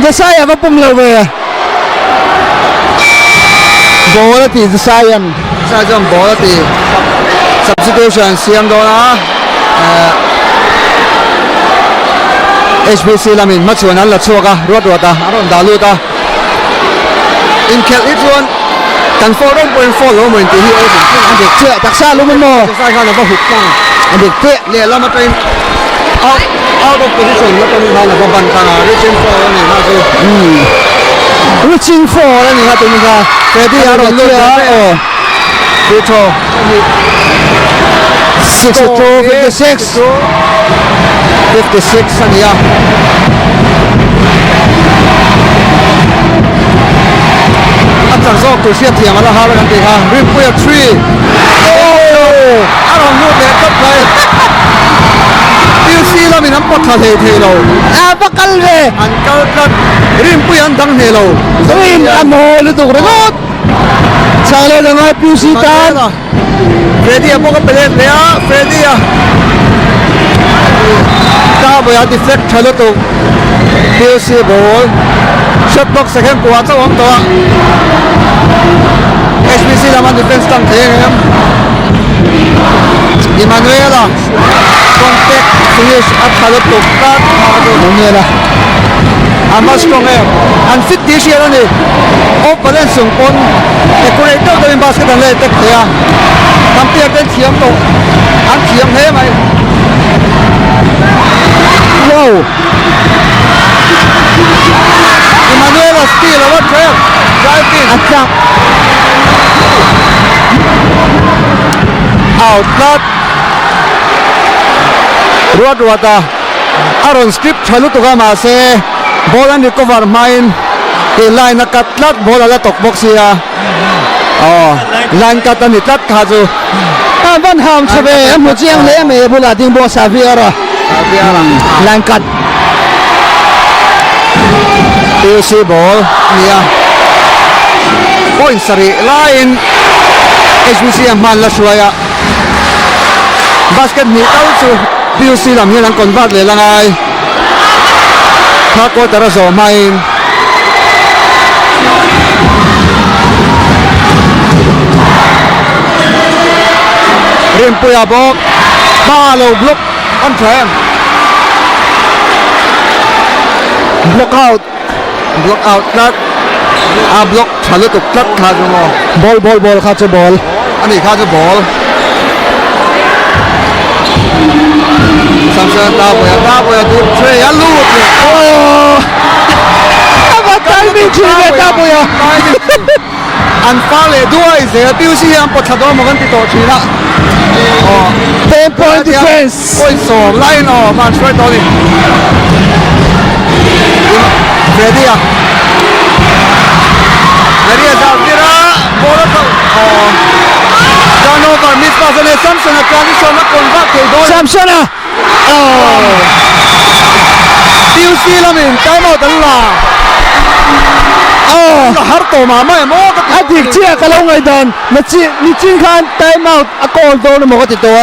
Jesaya va pum lo ve bola ti Jesaya bola ti substitution siam do na HBC lamin machuan alla chuaka ruata aron daluta in kel itron kan 4.4 lo mo inti hi an de che taksa lo mo sai khan ba huk tang an de te le la ma train out of position la kan ha la ba ban kana reaching for ni na so reaching for ni ha tu ni ka pedi aron lo ya Beto 62-56 Sania Atar zok tu siap tiang ala hal kan tiha rim puya 3 aron lu le top lai PUC la min am pakha the lo bakal ve an kal kat rim puya dang he lo rim amo lu tu rengot chale dang PUC tan Freddy apo ka pelet le Freddy ta boya deflect thalo to PUC ball shot box second ko ato ang to HBC laman defense tang theng Emanuela contact finish at thalo to kat Emanuela amas strong and fit this year ni off balance sung pon decorator to in basket le tek thea kampiak den thiam to an thiam he mai wow out lat ruata aron script chalu to ma se ball and recover mine ke line kat lat ball ala tok box ya line kat ni tat khaju van ham chebe mu chiang le me bula ding bo saviera line kat PUC ball nia point sari line HBC man la suaya basket ni tau chu PUC lam hian an convert le langai kha ko tara zo main rim puya bok malo block on time block out lat block chalu tuk lat kha jo ball kha che ball ani kha che ball Samson ta boya du tre ya lu aba timing chi le ta boya an fa le duai ze PUC am po thado mo kan ti to chi la 10 point defense point so line man straight to ni ready Zavira ball to turnover miss pass and Samson a transition na convert ke do Samson PUC lamin time out alla har to ma mai mo ka dik chia ka lo ngai dan na chi ni chin khan time out a call do mo ka ti to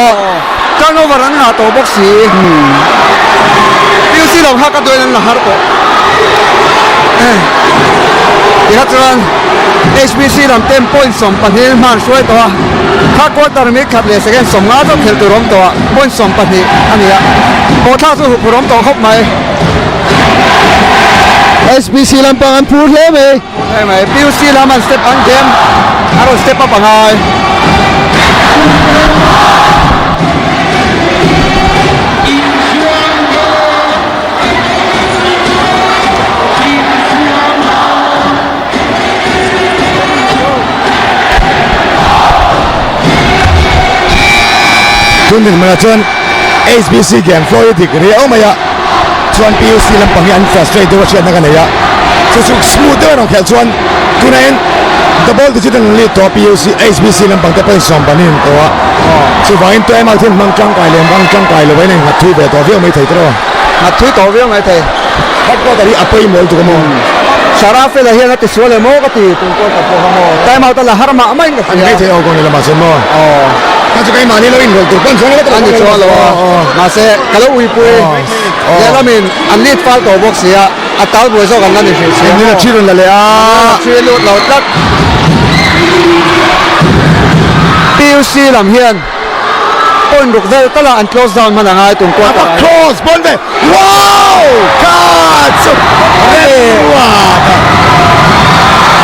turnover an na to box si PUC lo ha ka do na har to Ihatran HBC lam 10 points som panhil man suai to kha quarter mi khat le second som nga to khel tu rom to point som panhi ania ko tha su hu rom to khop mai HBC lam pang an phur le mai PUC lam an step on game aro step up angai Tunin mana chuan HBC game flow dik ria maya chuan PUC lampang hian frustrate do chian naga neya chu smooth do no khel chuan tunain the ball digital lead to PUC HBC lampang te pen som banin to chu vain to emal thin mang chang kai lem mang chang kai lo vai nei na thu be to viau mai thei tro na thu to viau mai thei hat ko dari apai mol tu mo Sharafe la hian ati suale mo ka ti tu ko ta po mo time out la harma amai ka nei thei o ko ni la ma se mo Kacu kai mani lo in gol tu kan sona ani cho lo ma se kalo ui pui ya la min an lead fal to box ya atal bo so kan la ni se ni na chiron la le a chilo lo tak PUC lam hian point ruk vel tala an close down man angai tum ko ta close bon ve wow kacu wa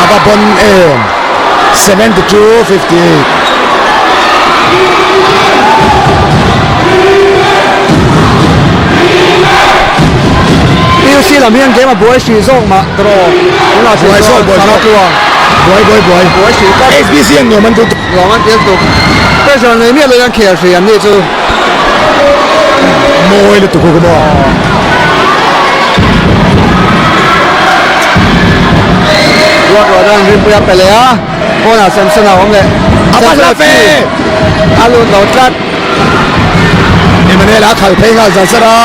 aba bon 72-58 PUC lam hian game a boy shi zong ma draw una shi zong boy shi ka HBC ang man tu pe jon nei mi lo yang khe shi an ni chu moi le tu ko mo wa dan rim puya pele a bona Samson a omle apa la fe alu lo tlat Emanuela khal phei nga zasara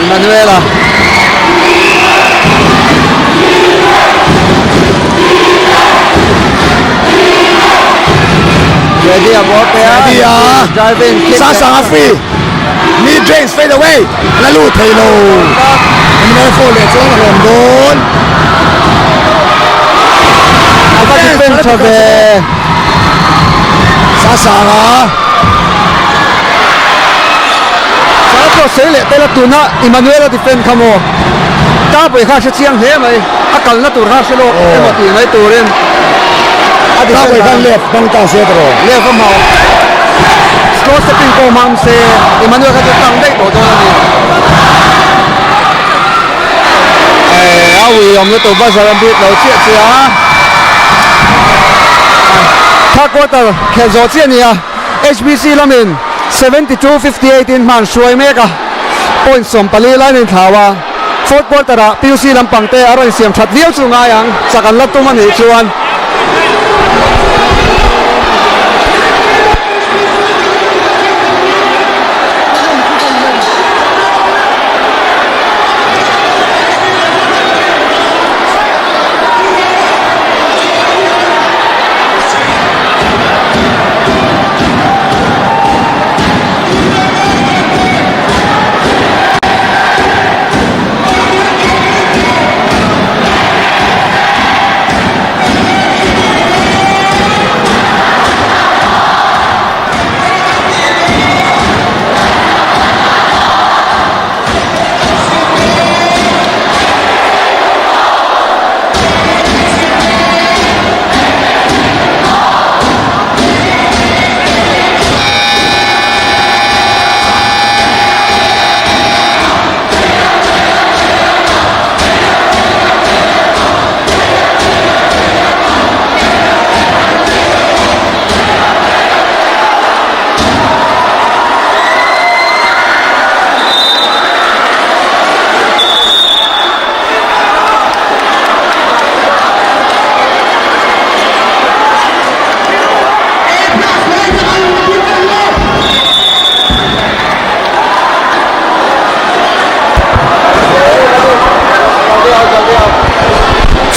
Manuela ready a ball pe ready a driving kick sa free mid range fade away la lu thei lo Emanuela fo le chong rom don apa defense of sa nga ko sele tela tuna Emanuela defend khamo ta boi kha se chiang he mai akal na tur ha se lo emati mai turin ta boi kan left bang ta se tro left mo slow stepping ko mam se Emanuela ka tang dai to to ni awi om le to ba sa bit lo chia chia ta ko ta khe zo chia ni a HBC ลำอิน72-58 in มันช่วยเมกะ point สมปลีไลน์ในถาวา fourth quarter อะ PUC ลำปังเตะอารมณ์เสียมชัดเลี้ยวสูงยังสักกันลัดตัวมันอีกชวน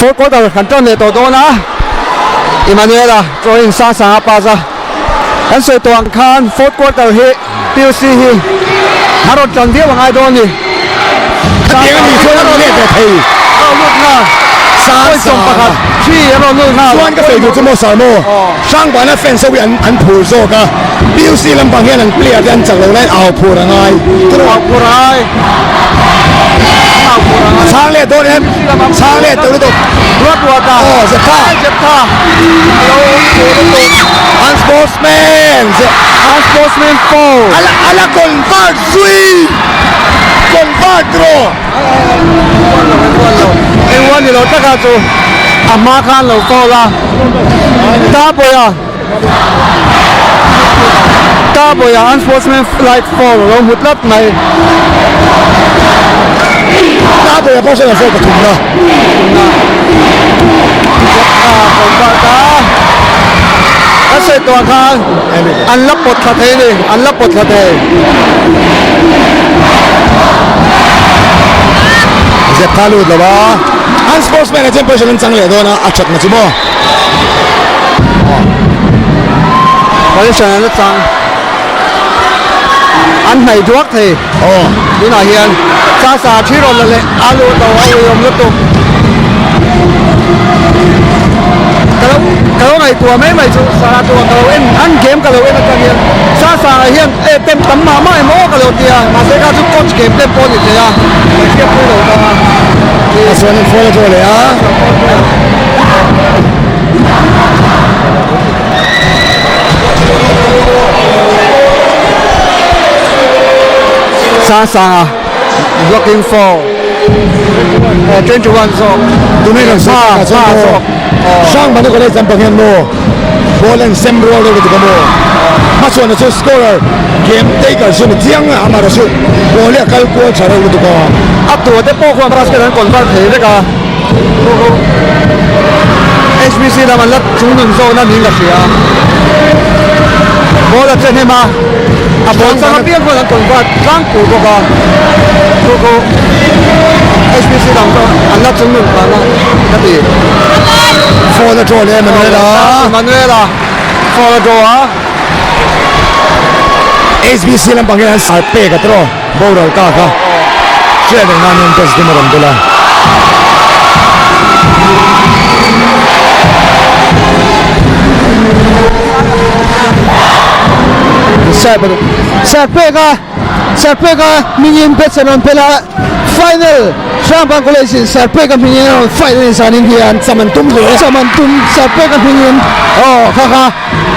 fourth quarter ขันต้นเลยตัวนะอิมานูเอล่า drawing ซาซาปาซาอันสวยตัวอังคาร fourth quarter ฮี PUC ฮีฮารอดจันเดียวว่าไงโดนนี่ซาซามีช่วยเราเนี่ยแต่ทีเอาลูกหน้าซาซาประกาศชี้เราลูกหน้าส่วนก็เฟย์อยู่จมูกสามโมช่างบ้านนั้นแฟนสวีอันผูโซกะ PUC ลำบากเงี้ยนั่งเปลี่ยนกันจากเราเล่นเอาผูระไงเอาผู้ร้ายช้างเล่ตัวนี้ช้างเล่ตัวนี้ตัวรถวัวตาโอ้เจ็บท่าunsportsman foul ala convert sweet convert drawไอ้วันนี้เราตะการจูอามาคันเราโฟล่ะตาบ่อย unsportsman like foul เราหุดลับไหนตาบ่อยเพราะฉะนั้นโฟกัสทุ่มนะอันเสร็จตัวกันอันลับปดคาเทนี่อันลับปดคาเทเจ็บขาลุดหรอวะอันสปอร์ตแมนเจมเปอร์ชันจังเลยโดนอัดชัดมาจิโม่บริษัทนั้นจังอันไหนดวกเทโอ้นี่หน่อยเฮียนซาซาที่รถเลยอาลูตัวเอายมลุตุkalau ngày tua mấy mày sa tua kalau em ăn game kalau em akan yang sa hian tem tamma mai mo kalau dia masih ka tu coach game tem pon itu ya dia pun dah asuhan ng follow tu le ya sa looking for 21 so Domingo sa Sang mana kalau sampai yang mo bola yang sembroh lalu tu kamu masuk na scorer game taker sini tiang amara su bola kalau kau cara lalu tu kamu up to the pokok beras kan konvert ini kan HBC dah malat cungin so na ni lah ya bola cene mah apa sangat dia kau nak konvert langku kau HBC dah malat cungin mana tapi for the draw le Manuela for the draw HBC lang pangilan sarpe ka tro bowler ka siya din namin test din maramdula sarpe ka minion bets on pela final Champion Collection sarpe ka minion final sa Indian samantum sarpe ka minion oh kaka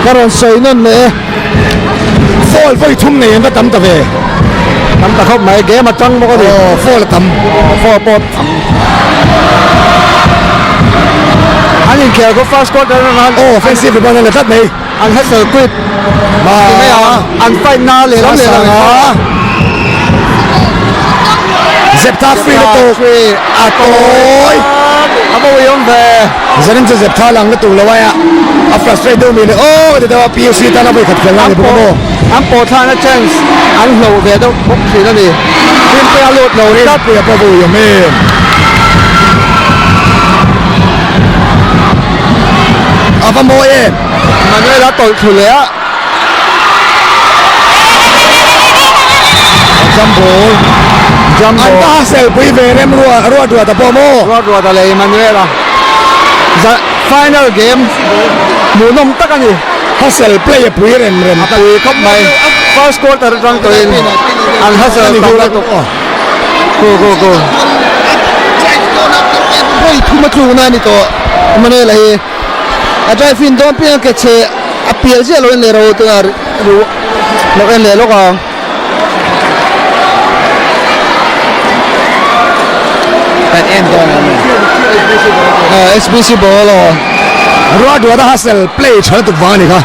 karon soy nun le fall foi thum ne yan tam ta ve tam ta khop mai game atang mo ko di fall tam fall pot anin kaya ko fast quarter na offensive ba na latat nei อันฮัสเซอร์กุด มา ไม่เอาอันไฟนาเลยแล้วเลยเซปท่าฟรีประตูอาโต้ย อาบวยองเบ จะนั่งจะเซปท่าหลังประตูแล้ววะอัฟรัสเตรดดูมีเลยโอ้เดี๋ยวว่าพีเอซีตาเราไปขัดกันแล้วพวกโมอันโปรทานะเชนส์อันโหลเบต้องพกสีนั่นนี่ทีมเปียโหลดโหลนี่ ก็เปรียบประตูอย่างนี้อาฟาโมเอมันไม่รับต่อถูกเลยอะจัมโบอันตาเซลปุยเวเรมรัวตะโปโมรัวตะเลยมันไม่ละจะfinal game หมูนมตักกันนี่ฮัสเซลเพลย์ปุยเรมแต่ก็ไม่ first quarter ตรังตัวเองอันฮัสเซลตักแล้วก็goเฮ้ยทุ่มมาจูนั่นนี่ตัวมันอะไรอาจารย์ฟินโดนเพียงแค่เชะอภิเษกเราเล่นเราตัวรู้เราเล่นเลยลูกอ่ะแต่เอ็นตัวนั้นSBC ball หรอรัวดัวดาฮัสเซลเพลย์ฉันตุกวานี่ค่ะ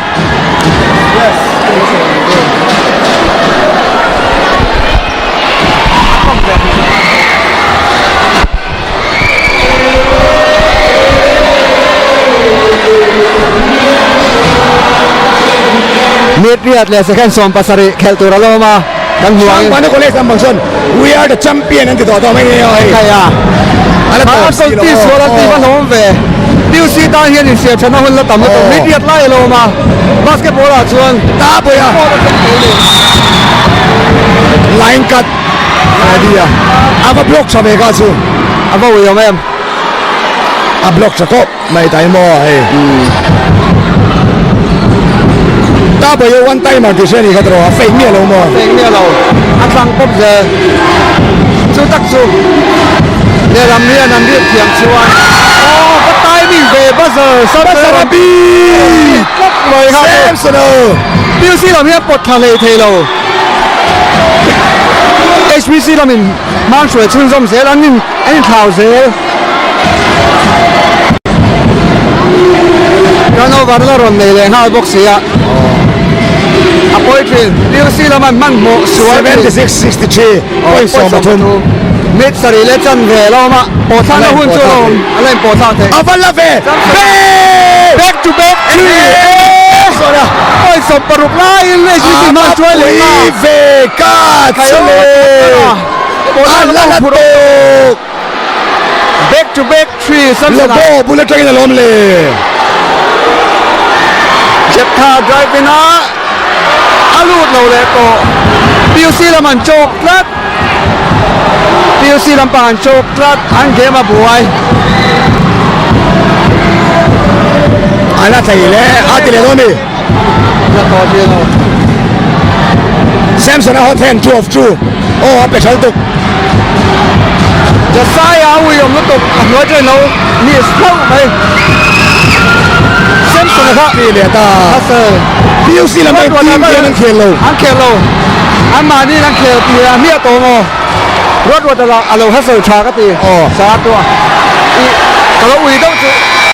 มิดเรียดเลยsecond zone pasari เคลตัวเรามาดังหัววันนี้คนเล่นบางส่วน we are the champion นั่นติดต่อไม่ได้เลยใครอ่ะอะไรตัวที่สวนที่มันโน้มเวดิวซีตาเฮียนเสียชนะหุ่นละต่ำตัวมิดเรียดไล่ลงมาบาสเกตบอลชวนตาเปียไลน์กัดอะไรดีอ่ะอาบล็อกชาเบกาซูอาบวิโอเมมอาบล็อกชะก็ไม่ได้หม้อเฮ้ตาเปียวันไต้มาที่เชนี่ก็ตัวเฟกเมียเราหม้อเฟกเมียเราอันฟังปุ๊บจะสู้ตักสู้เนี่ยนำเทียมชวนโอ้ก็ตายมิ่งเบบัสเซอร์ซับเซอร์บีก็เลยครับเซมสโนดิวซีเราเนี่ยปลดทะเลเทโล HPC เราเป็นมันช่วยชื่นชมเสียแล้วนี่ไอ้ข่าวเสียแล้วเราก็ได้รอนเลยห้าบ็อกเสียอพอยต์ดิวซีเรามันโมสวย76-63โอ้ยสองประตูมิดสรีเลจันเวลมาโปรท่านหุ่นโจมอะไรโปรท่านเตะอาฟันลาเฟ่แบ็กทูแบ็กทีโอ้ยสมปรุกไล่เลยชีวิตมาช่วยเลยมาเฟกาเซเลโปรท่านละโปรแบ็กทูแบ็กทีสันสนาบุลเลตเทนลมเลยเจ็บท่าไดรฟ์ไปนะอาลูดเราเลยโตบิวซีละมันโจกลัดบิวซีลำปางโจกลัดอันเกมมาบวยอันนั้นใช่เลยอาทิตย์ละโดนี่จะต่อเดียวแซมสันฮอตเทน2 of 2โอ้เป็ดฉันตุกจะซ้ายเอาวิยมลุกตุกหัวใจเรานี่สเข้าไปแซมสันครับพี่เลียตาฮัสเซอร์บิวซีละไม่ทีมเดียวนั่งเขียนโลอันเขียนโลอันมานี่นั่งเขียนเมียเมียโตโมรถวัดตลาดอโลฮัสเซอร์ชากตีสาตัวตลอดวีต้อง